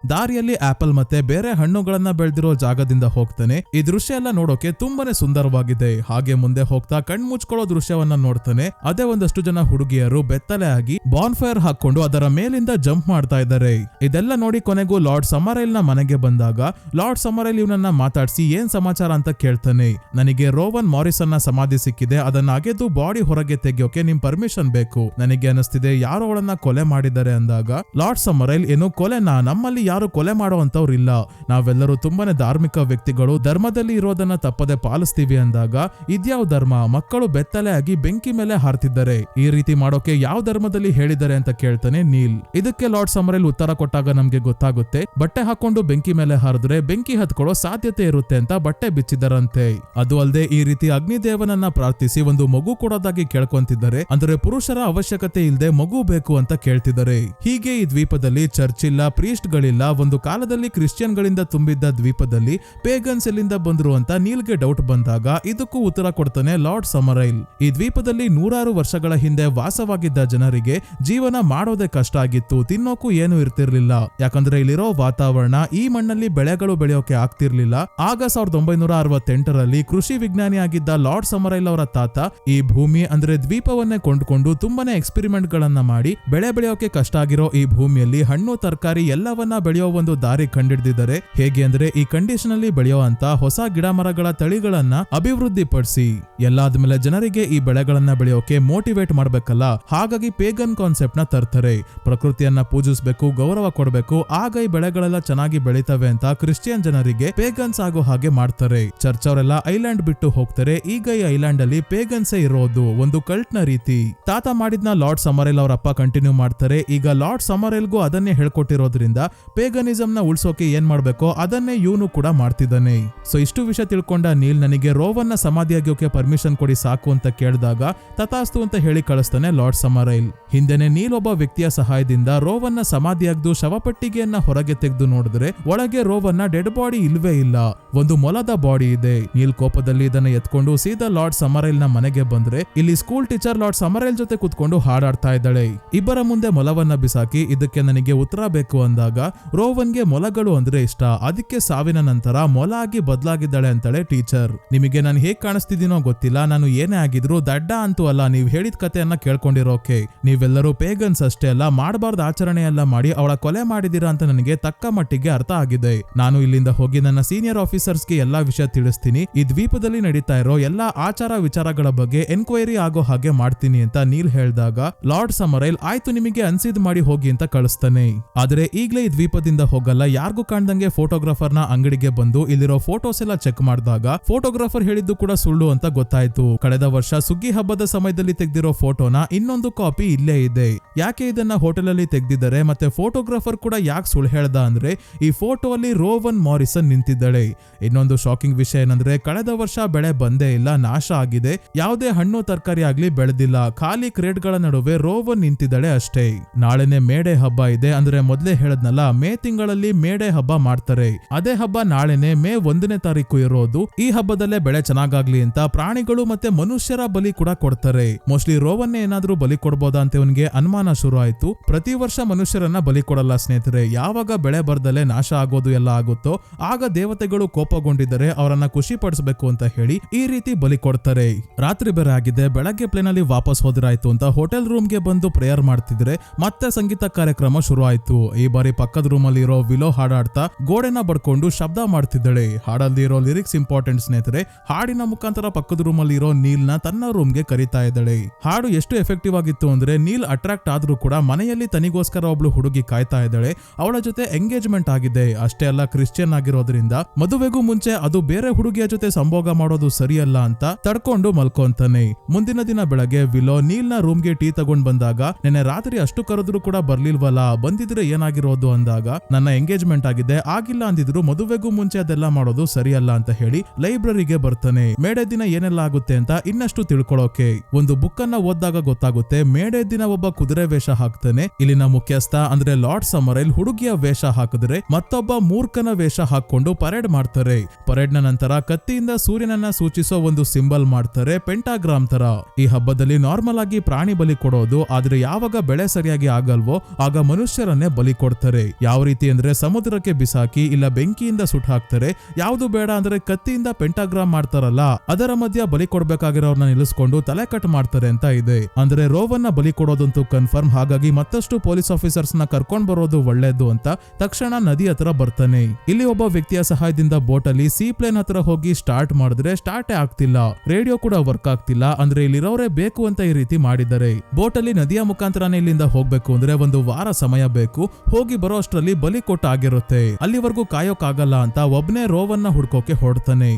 ದಾರಿಯಲ್ಲಿ ಆಪಲ್ ಮತ್ತೆ ಬೇರೆ ಹಣ್ಣುಗಳನ್ನ ಬೆಳೆದಿರೋ ಜಾಗದಿಂದ ಹೋಗ್ತಾನೆ. ಈ ದೃಶ್ಯ ಎಲ್ಲ ನೋಡೋಕೆ ತುಂಬಾನೇ ಸುಂದರವಾಗಿದೆ. ಹಾಗೆ ಮುಂದೆ ಹೋಗ್ತಾ ಕಣ್ ಮುಚ್ಕೊಳ್ಳೋ ದೃಶ್ಯವನ್ನ ನೋಡ್ತಾನೆ. ಅದೇ ಒಂದಷ್ಟು ಜನ ಹುಡುಗಿಯರು ಬೆತ್ತಲೆ ಆಗಿ ಬಾನ್ ಫೈರ್ ಹಾಕೊಂಡು ಅದರ ಮೇಲಿಂದ ಜಂಪ್ ಮಾಡ್ತಾ ಇದ್ದಾರೆ. ಇದೆಲ್ಲ ನೋಡಿ ಕೊನೆಗೂ ಲಾರ್ಡ್ ಸಮರೈಲ್ ನ ಮನೆಗೆ ಬಂದಾಗ ಲಾರ್ಡ್ ಸಮರೈಲ್ ಇವನನ್ನ ಮಾತಾಡಿಸಿ ಏನ್ ಸಮಾಚಾರ ಅಂತ ಕೇಳ್ತಾನೆ. ನನಗೆ ರೋವನ್ ಮಾರಿಸನ್ ನ ಸಮಾಧಿ ಸಿಕ್ಕಿದೆ, ಅದನ್ನ ಅಗೆದು ಬಾಡಿ ಹೊರಗೆ ತೆಗೆಯೋಕೆ ನಿಮ್ ಪರ್ಮಿಷನ್ ಬೇಕು. ನನಗೆ ಅನಿಸ್ತಿದೆ ಯಾರೋ ಅವಳನ್ನ ಕೊಲೆ ಮಾಡಿದ್ದಾರೆ ಅಂದಾಗ ಲಾರ್ಡ್ ಸಮರೈಲ್ ಏನು ಕೊಲೆನಾ, ನಮ್ಮಲ್ಲಿ ಯಾರು ಕೊಲೆ ಮಾಡುವಂತವ್ರು ಇಲ್ಲ, ನಾವೆಲ್ಲರೂ ತುಂಬಾನೇ ಧಾರ್ಮಿಕ ವ್ಯಕ್ತಿಗಳು, ಧರ್ಮದಲ್ಲಿ ಇರೋದನ್ನ ತಪ್ಪದೆ ಪಾಲಿಸ್ತೀವಿ ಅಂದಾಗ ಇದ್ಯಾವ ಧರ್ಮ, ಮಕ್ಕಳು ಬೆತ್ತಲೆ ಆಗಿ ಬೆಂಕಿ ಮೇಲೆ ಹಾರ್ತಿದ್ದಾರೆ, ಈ ರೀತಿ ಮಾಡೋಕೆ ಯಾವ ಧರ್ಮದಲ್ಲಿ ಹೇಳಿದ್ದಾರೆ ಅಂತ ಕೇಳ್ತಾನೆ ನೀಲ್. ಇದಕ್ಕೆ ಲಾರ್ಡ್ ಸಮರೈಲ್ ಉತ್ತರ ಕೊಟ್ಟಾಗ ನಮ್ಗೆ ಗೊತ್ತಾಗುತ್ತೆ ಬಟ್ಟೆ ಹಾಕೊಂಡು ಬೆಂಕಿ ಮೇಲೆ ಹಾರಿದ್ರೆ ಬೆಂಕಿ ಹತ್ಕೊಳ್ಳೋ ಸಾಧ್ಯತೆ ಇರುತ್ತೆ ಅಂತ ಬಟ್ಟೆ ಬಿಚ್ಚಿದರಂತೆ. ಅದು ಅಲ್ಲದೆ ಈ ರೀತಿ ಅಗ್ನಿದೇವನನ್ನ ಪ್ರಾರ್ಥಿಸಿ ಒಂದು ಮಗು ಕೊಡೋದಾಗಿ ಕೇಳ್ಕೊಂತಿದ್ದಾರೆ. ಅಂದ್ರೆ ಪುರುಷರ ಅವಶ್ಯಕತೆ ಇಲ್ಲದೆ ಮಗು ಬೇಕು ಅಂತ ಕೇಳ್ತಿದ್ದಾರೆ. ಹೀಗೆ ಈ ದ್ವೀಪದಲ್ಲಿ ಚರ್ಚ್ ಇಲ್ಲ, ಪ್ರೀಸ್ಟ್ ಗಳಿಲ್ಲ. ಒಂದು ಕಾಲದಲ್ಲಿ ಕ್ರಿಶ್ಚಿಯನ್ ಗಳಿಂದ ತುಂಬಿದ್ದ ದ್ವೀಪದಲ್ಲಿ ಪೇಗನ್ಸ್ ಎಲ್ಲಿಂದ ಬಂದ್ರು ಅಂತ ನೀಲ್ಗೆ ಡೌಟ್ ಬಂದಾಗ ಇದಕ್ಕೂ ಉತ್ತರ ಕೊಡ್ತಾನೆ ಲಾರ್ಡ್ ಸಮರೈಲ್. ಈ ದ್ವೀಪದಲ್ಲಿ ನೂರಾರು ವರ್ಷಗಳ ಹಿಂದೆ ವಾಸವಾಗಿದ್ದ ಜನರಿಗೆ ಜೀವನ ಮಾಡೋದೇ ಕಷ್ಟ ಆಗಿತ್ತು, ತಿನ್ನೋಕು ಏನು ಇರ್ತಿರ್ಲಿಲ್ಲ. ಯಾಕಂದ್ರೆ ಇಲ್ಲಿರೋ ವಾತಾವರಣ ಈ ಮಣ್ಣಲ್ಲಿ ಬೆಳೆಗಳು ಬೆಳೆಯೋಕೆ ಆಗ್ತಿರ್ಲಿಲ್ಲ. ಆಗ 1968ರಲ್ಲಿ ಕೃಷಿ ವಿಜ್ಞಾನಿಯಾಗಿದ್ದ ಲಾರ್ಡ್ ಸಮರೈಲ್ ಅವರ ತಾತ ಈ ಭೂಮಿ ಅಂದ್ರೆ ದ್ವೀಪವನ್ನೇ ಕೊಂಡ್ಕೊಂಡು ತುಂಬಾನೇ ಎಕ್ಸ್ಪೆರಿಮೆಂಟ್ ಗಳನ್ನ ಮಾಡಿ ಬೆಳೆ ಬೆಳೆಯೋಕೆ ಕಷ್ಟ ಆಗಿರೋ ಈ ಭೂಮಿಯಲ್ಲಿ ಹಣ್ಣು ತರಕಾರಿ ಎಲ್ಲವನ್ನ ಬೆಳೆಯೋ ಒಂದು ದಾರಿ ಕಂಡಿಡಿದಿದ್ದಾರೆ. ಹೇಗೆ ಅಂದ್ರೆ ಈ ಕಂಡೀಷನ್ ಅಲ್ಲಿ ಬೆಳೆಯುವಂತ ಹೊಸ ಗಿಡ ಮರಗಳ ತಳಿಗಳನ್ನ ಅಭಿವೃದ್ಧಿ ಪಡಿಸಿ ಎಲ್ಲಾದ್ಮೇಲೆ ಜನರಿಗೆ ಈ ಬೆಳೆಗಳನ್ನ ಬೆಳೆಯೋಕೆ ಮೋಟಿವೇಟ್ ಮಾಡ್ಬೇಕಲ್ಲ. ಹಾಗಾಗಿ ಪೇಗನ್ ಕಾನ್ಸೆಪ್ಟ್ ನ ತರ್ತಾರೆ. ಪ್ರಕೃತಿಯನ್ನ ಪೂಜಿಸಬೇಕು, ಗೌರವ ಕೊಡಬೇಕು, ಆಗ ಈ ಬೆಳೆಗಳೆಲ್ಲ ಚೆನ್ನಾಗಿ ಬೆಳಿತವೆ ಅಂತ ಕ್ರಿಶ್ಚಿಯನ್ ಜನರಿಗೆ ಪೇಗನ್ಸ್ ಆಗೋ ಹಾಗೆ ಮಾಡ್ತಾರೆ. ಚರ್ಚ್ ಅವರೆಲ್ಲ ಐಲ್ಯಾಂಡ್ ಬಿಟ್ಟು ಹೋಗ್ತಾರೆ. ಈಗ ಈ ಐಲ್ಯಾಂಡ್ ಅಲ್ಲಿ ಪೇಗನ್ಸೇ ಇರೋದು, ಒಂದು ಕಲ್ಟ್ ನ ರೀತಿ. ತಾತ ಮಾಡಿದ್ನ ಲಾರ್ಡ್ ಸಮರೈಲ್ ಅವರ ಅಪ್ಪ ಕಂಟಿನ್ಯೂ ಮಾಡ್ತಾರೆ. ಈಗ ಲಾರ್ಡ್ ಸಮರೈಲ್ಗೂ ಅದನ್ನೇ ಹೇಳ್ಕೊಟ್ಟಿರೋದ್ರಿಂದ ಪೇಗನಿಸಂ ನ ಉಳಿಸೋಕೆ ಏನ್ ಮಾಡ್ಬೇಕೋ ಅದನ್ನೇ ಇವನು ಕೂಡ ಮಾಡ್ತಿದ್ದಾನೆ. ಸೊ ಇಷ್ಟು ವಿಷಯ ತಿಳ್ಕೊಂಡ ನೀಲ್ ನನಗೆ ರೋವನ್ ನ ಸಮಾಧಿಯಾಗೋಕೆ ಪರ್ಮಿಷನ್ ಕೊಡಿ ಸಾಕು ಅಂತ ಕೇಳಿದಾಗ ತಥಾಸ್ತು ಅಂತ ಹೇಳಿ ಕಳಿಸ್ತಾನೆ ಲಾರ್ಡ್ ಸಮರೈಲ್. ಹಿಂದೆನೆ ನೀಲ್ ಒಬ್ಬ ವ್ಯಕ್ತಿಯ ಸಹಾಯದಿಂದ ರೋವನ್ ನ ಸಮಾಧಿಯಾಗ್ದು ಶವಪೆಟ್ಟಿಗೆಯನ್ನ ಹೊರಗೆ ತೆಗೆದು ನೋಡಿದ್ರೆ ಒಳಗೆ ರೋವನ್ ನ ಡೆಡ್ ಬಾಡಿ ಇಲ್ವೇ ಇಲ್ಲ, ಒಂದು ಮೊಲದ ಬಾಡಿ ಇದೆ. ನೀಲ್ ಕೋಪದಲ್ಲಿ ಇದನ್ನ ಎತ್ಕೊಂಡು ಸೀದಾ ಲಾರ್ಡ್ ಸಮರೈಲ್ ನ ಮನೆಗೆ ಬಂದ್ರೆ ಇಲ್ಲಿ ಸ್ಕೂಲ್ ಟೀಚರ್ ಲಾರ್ಡ್ ಸಮರೈಲ್ ಜೊತೆ ಕುತ್ಕೊಂಡು ಹಾಡಾಡ್ತಾ ಇದ್ದಾಳೆ. ಇಬ್ಬರ ಮುಂದೆ ಮೊಲವನ್ನ ಬಿಸಾಕಿ ಇದಕ್ಕೆ ನನಗೆ ಉತ್ತರ ಬೇಕು ಅಂದಾಗ ರೋವನ್ಗೆ ಮೊಲಗಳು ಅಂದ್ರೆ ಇಷ್ಟ, ಅದಕ್ಕೆ ಸಾವಿನ ನಂತರ ಮೊಲ ಆಗಿ ಬದಲಾಗಿದ್ದಾಳೆ ಅಂತಾಳೆ ಟೀಚರ್. ನಿಮಗೆ ನಾನು ಹೇಗ್ ಕಾಣಿಸ್ತಿದ್ದೀನೋ ಗೊತ್ತಿಲ್ಲ, ನಾನು ಏನೇ ಆಗಿದ್ರು ದಡ್ಡ ಅಂತೂ ಅಲ್ಲ, ನೀವ್ ಹೇಳಿದ ಕಥೆಯನ್ನ ಕೇಳ್ಕೊಂಡಿರೋಕೆ. ನೀವೆಲ್ಲರೂ ಪೇಗನ್ಸ್ ಅಷ್ಟೇ ಅಲ್ಲ, ಮಾಡಬಾರ್ದು ಆಚರಣೆ ಎಲ್ಲ ಮಾಡಿ ಅವಳ ಕೊಲೆ ಮಾಡಿದೀರಾ ಅಂತ ನನಗೆ ತಕ್ಕ ಮಟ್ಟಿಗೆ ಅರ್ಥ ಆಗಿದೆ. ನಾನು ಇಲ್ಲಿಂದ ಹೋಗಿ ನನ್ನ ಸೀನಿಯರ್ ಆಫೀಸರ್ಸ್ಗೆ ಎಲ್ಲಾ ವಿಷಯ ತಿಳಿಸ್ತೀನಿ. ಈ ದ್ವೀಪದಲ್ಲಿ ನಡೀತಾ ಇರೋ ಎಲ್ಲಾ ಆಚಾರ ವಿಚಾರಗಳ ಬಗ್ಗೆ ಎನ್ಕ್ವೈರಿ ಆಗೋ ಹಾಗೆ ಮಾಡ್ತೀನಿ ಅಂತ ನೀಲ್ ಹೇಳ್ದಾಗ ಲಾರ್ಡ್ ಸಮರೈಲ್ ಆಯ್ತು ನಿಮಗೆ ಅನ್ಸಿದ್ ಮಾಡಿ ಹೋಗಿ ಅಂತ ಕಳಿಸ್ತಾನೆ. ಆದ್ರೆ ಈಗ್ಲೇ ಈ ದ್ವೀಪದಿಂದ ಹೋಗಲ್ಲ, ಯಾರಿಗೂ ಕಾಣ್ದಂಗೆ ಫೋಟೋಗ್ರಾಫರ್ ನ ಅಂಗಡಿಗೆ ಬಂದು ಇಲ್ಲಿರೋ ಫೋಟೋಸ್ ಎಲ್ಲ ಚೆಕ್ ಮಾಡಿದಾಗ ಫೋಟೋಗ್ರಾಫರ್ ಹೇಳಿದ್ದು ಕೂಡ ಸುಳ್ಳು ಅಂತ ಗೊತ್ತಾಯ್ತು. ಕಳೆದ ವರ್ಷ ಸುಗ್ಗಿ ಹಬ್ಬದ ಸಮಯದಲ್ಲಿ ತೆಗೆದಿರೋ ಫೋಟೋನ ಇನ್ನೊಂದು ಕಾಪಿ ಇಲ್ಲೇ ಇದೆ. ಯಾಕೆ ಇದನ್ನ ಹೋಟೆಲ್ ಅಲ್ಲಿ ತೆಗೆದಿದ್ದಾರೆ ಮತ್ತೆ ಫೋಟೋಗ್ರಾಫರ್ ಕೂಡ ಯಾಕೆ ಸುಳ್ಳು ಹೇಳ್ದ ಅಂದ್ರೆ ಈ ಫೋಟೋ ಅಲ್ಲಿ ರೋವನ್ ಮಾರಿಸನ್ ನಿಂತಿದ್ದಾಳೆ. ಇನ್ನೊಂದು ಶಾಕಿಂಗ್ ವಿಷಯ ಏನಂದ್ರೆ ಕಳೆದ ವರ್ಷ ಬೆಳೆ ಬಂದೇ ಇಲ್ಲ, ನಾಶ ಆಗಿದೆ. ಯಾವುದೇ ಹಣ್ಣು ತರಕಾರಿ ಆಗ್ಲಿ ಬೆಳೆದಿಲ್ಲ, ಖಾಲಿ ಕ್ರೇಟ್ ಗಳ ನಡುವೆ ರೋವನ್ ನಿಂತಿದ್ದಾಳೆ ಅಷ್ಟೇ. ನಾಳೆನೆ ಮೇಡೆ ಹಬ್ಬ ಇದೆ, ಅಂದ್ರೆ ಮೊದಲೇ ಹೇಳದ್ನಲ್ಲ ಮೇ ತಿಂಗಳಲ್ಲಿ ಮೇಡೆ ಹಬ್ಬ ಮಾಡ್ತಾರೆ. ಅದೇ ಹಬ್ಬ ನಾಳೆನೆ ಮೇ 1ನೇ ತಾರೀಕು ಇರೋದು. ಈ ಹಬ್ಬದಲ್ಲೇ ಬೆಳೆ ಚೆನ್ನಾಗಾಗ್ಲಿ ಅಂತ ಪ್ರಾಣಿಗಳು ಮತ್ತೆ ಮನುಷ್ಯರ ಬಲಿ ಕೂಡ ಕೊಡ್ತಾರೆ. ಮೋಸ್ಟ್ಲಿ ರೋವನ್ನೇ ಏನಾದ್ರೂ ಬಲಿ ಕೊಡ್ಬೋದಾ ಅಂತ ಇವನ್ಗೆ ಅನುಮಾನ ಶುರು ಆಯ್ತು. ಪ್ರತಿ ವರ್ಷ ಮನುಷ್ಯರನ್ನ ಬಲಿ ಕೊಡಲ್ಲ ಸ್ನೇಹಿತರೆ, ಯಾವಾಗ ಬೆಳೆ ಬರ್ದಲೆ ನಾಶ ಆಗೋದು ಎಲ್ಲ ಆಗುತ್ತೋ ಆಗ ದೇವತೆಗಳು ಕೋಪಗೊಂಡಿದ್ದಾರೆ, ಅವರನ್ನ ಖುಷಿ ಪಡಿಸಬೇಕು ಅಂತ ಹೇಳಿ ಈ ರೀತಿ ಬಲಿ ಕೊಡ್ತಾರೆ. ರಾತ್ರಿ ಬೇರೆ ಆಗಿದೆ, ಬೆಳಗ್ಗೆ ಪ್ಲೇನ್ ಅಲ್ಲಿ ವಾಪಸ್ ಹೋದ್ರಾಯ್ತು ಅಂತ ಹೋಟೆಲ್ ರೂಮ್ಗೆ ಬಂದು ಪ್ರೇಯರ್ ಮಾಡ್ತಿದ್ರೆ ಮತ್ತೆ ಸಂಗೀತ ಕಾರ್ಯಕ್ರಮ ಶುರು ಆಯ್ತು. ಈ ಬಾರಿ ಪಕ್ಕದ ರೂಮ್ ಅಲ್ಲಿ ಇರೋ ವಿಲೋ ಹಾಡಾಡ್ತಾ ಗೋಡೆನ ಬಡ್ಕೊಂಡು ಶಬ್ದ ಮಾಡ್ತಿದ್ದಾಳೆ. ಹಾಡಲ್ಲಿ ಇರೋ ಲಿರಿಕ್ಸ್ ಇಂಪಾರ್ಟೆಂಟ್ ಸ್ನೇಹಿತರೆ. ಹಾಡಿನ ಮುಖಾಂತರ ಪಕ್ಕದ ರೂಮ್ ಅಲ್ಲಿ ಇರೋ ನೀಲ್ ನ ತನ್ನ ರೂಮ್ಗೆ ಕರೀತಾ ಇದ್ದಾಳೆ. ಹಾಡು ಎಷ್ಟು ಎಫೆಕ್ಟಿವ್ ಆಗಿತ್ತು ಅಂದ್ರೆ ನೀಲ್ ಅಟ್ರಾಕ್ಟ್ ಆದ್ರೂ ಕೂಡ ಮನೆಯಲ್ಲಿ ತನಿಗೋಸ್ಕರ ಒಬ್ಳು ಹುಡುಗಿ ಕಾಯ್ತಾ ಇದ್ದಾಳೆ. ಅವಳ ಜೊತೆ ಎಂಗೇಜ್ಮೆಂಟ್ ಆಗಿದೆ. ಅಷ್ಟೇ ಅಲ್ಲ, ಕ್ರಿಶ್ಚಿಯನ್ ಆಗಿರೋದ್ರಿಂದ ಮದುವೆಗೂ ಮುಂಚೆ ಅದು ಬೇರೆ ಹುಡುಗಿಯ ಜೊತೆ ಸಂಭೋಗ ಮಾಡೋದು ಸರಿಯಲ್ಲ ಅಂತ ತಡ್ಕೊಂಡು ಮಲ್ಕೊಂತಾನೆ. ಮುಂದಿನ ದಿನ ಬೆಳಗ್ಗೆ ವಿಲೋ ನೀಲ್ ನ ರೂಮ್ಗೆ ಟೀ ತಗೊಂಡ್ ಬಂದಾಗ, ನೆನ್ನೆ ರಾತ್ರಿ ಅಷ್ಟು ಕರೆದ್ರು ಕೂಡ ಬರ್ಲಿಲ್ವಲ್ಲ, ಬಂದಿದ್ರೆ ಏನಾಗಿರೋದು ಅಂದಾಗ, ನನ್ನ ಎಂಗೇಜ್ಮೆಂಟ್ ಆಗಿದೆ, ಆಗಿಲ್ಲ ಅಂದಿದ್ರು, ಮದುವೆಗೂ ಮುಂಚೆ ಅದೆಲ್ಲ ಮಾಡೋದು ಸರಿಯಲ್ಲ ಅಂತ ಹೇಳಿ ಲೈಬ್ರರಿಗೆ ಬರ್ತಾನೆ. ಮೇಡೆ ದಿನ ಏನೆಲ್ಲ ಆಗುತ್ತೆ ಅಂತ ಇನ್ನಷ್ಟು ತಿಳ್ಕೊಳ್ಳೋಕೆ. ಒಂದು ಬುಕ್ ಅನ್ನ ಓದಿದಾಗ ಗೊತ್ತಾಗುತ್ತೆ, ಮೇಡೆ ದಿನ ಒಬ್ಬ ಕುದುರೆ ವೇಷ ಹಾಕ್ತಾನೆ. ಇಲ್ಲಿನ ಮುಖ್ಯಸ್ಥ ಅಂದ್ರೆ ಲಾರ್ಡ್ ಸಮರೈಲ್ ಹುಡುಗಿಯ ವೇಷ ಹಾಕಿದ್ರೆ ಮತ್ತೊಬ್ಬ ಮೂರ್ಖನ ವೇಷ ಹಾಕೊಂಡು ಪರೇಡ್ ಮಾಡ್ತಾರೆ. ಪರೇಡ್ ನ ನಂತರ ಕತ್ತಿಯಿಂದ ಸೂರ್ಯನನ್ನ ಸೂಚಿಸೋ ಒಂದು ಸಿಂಬಲ್ ಮಾಡ್ತಾರೆ, ಪೆಂಟಾಗ್ರಾಮ್ ತರ. ಈ ಹಬ್ಬದಲ್ಲಿ ನಾರ್ಮಲ್ ಆಗಿ ಪ್ರಾಣಿ ಬಲಿ ಕೊಡೋದು, ಆದ್ರೆ ಯಾವಾಗ ಬೆಳೆ ಸರಿಯಾಗಿ ಆಗಲ್ವೋ ಆಗ ಮನುಷ್ಯರನ್ನೇ ಬಲಿ ಕೊಡ್ತಾರೆ. ಯಾವ ರೀತಿ ಅಂದ್ರೆ ಸಮುದ್ರಕ್ಕೆ ಬಿಸಾಕಿ ಇಲ್ಲ ಬೆಂಕಿಯಿಂದ ಸುಟ್ಟು ಹಾಕ್ತಾರೆ. ಯಾವ್ದು ಬೇಡ ಅಂದ್ರೆ ಕತ್ತಿಯಿಂದ ಪೆಂಟಾಗ್ರಾಮ್ ಮಾಡ್ತಾರಲ್ಲ, ಅದರ ಮಧ್ಯ ಬಲಿ ಕೊಡ್ಬೇಕಾಗಿರೋರ್ನ ನಿಲ್ಲಿಸ್ಕೊಂಡು ತಲೆ ಕಟ್ ಮಾಡ್ತಾರೆ ಅಂತ ಇದೆ. ಅಂದ್ರೆ ರೋವನ್ನ ಬಲಿ ಕೊಡೋದಂತೂ ಕನ್ಫರ್ಮ್. ಹಾಗಾಗಿ ಮತ್ತಷ್ಟು ಪೊಲೀಸ್ ಆಫೀಸರ್ಸ್ ನ ಕರ್ಕೊಂಡ್ ಬರೋದು ಒಳ್ಳೇದು ಅಂತ ತಕ್ಷಣ ನದಿ ಹತ್ರ ಬರ್ತಾನೆ. ಇಲ್ಲಿ ಒಬ್ಬ ವ್ಯಕ್ತಿಯ ಸಹಾಯದಿಂದ ಬೋಟ್ ಅಲ್ಲಿ ಸೀ ಪ್ಲೇನ್ ಹತ್ರ ಹೋಗಿ ಸ್ಟಾರ್ಟ್ ಮಾಡಿದ್ರೆ ಸ್ಟಾರ್ಟೇ ಆಗ್ತಿಲ್ಲ. ರೇಡಿಯೋ ಕೂಡ ವರ್ಕ್ ಆಗ್ತಿಲ್ಲ. ಅಂದ್ರೆ ಇಲ್ಲಿರೋರೇ ಬೇಕು ಅಂತ ಈ ರೀತಿ ಮಾಡಿದ್ದಾರೆ. ಬೋಟ್ ಅಲ್ಲಿ ನದಿಯ ಮುಖಾಂತರನೇ ಇಲ್ಲಿಂದ ಹೋಗ್ಬೇಕು ಅಂದ್ರೆ 1 ವಾರ ಸಮಯ ಬೇಕು. ಹೋಗಿ ಬರೋ ಅಷ್ಟರಲ್ಲಿ ಬಲಿ ಕೊಟ್ಟು ಆಗಿರುತ್ತೆ. ಅಲ್ಲಿವರೆಗೂ ಕಾಯೋಕ್ಕಾಗಲ್ಲ ಅಂತ ಒಬ್ನೇ ರೋವನ್ನ ಹುಡ್ಕೋಕೆ ಹೊರಡ್ತಾನೆ.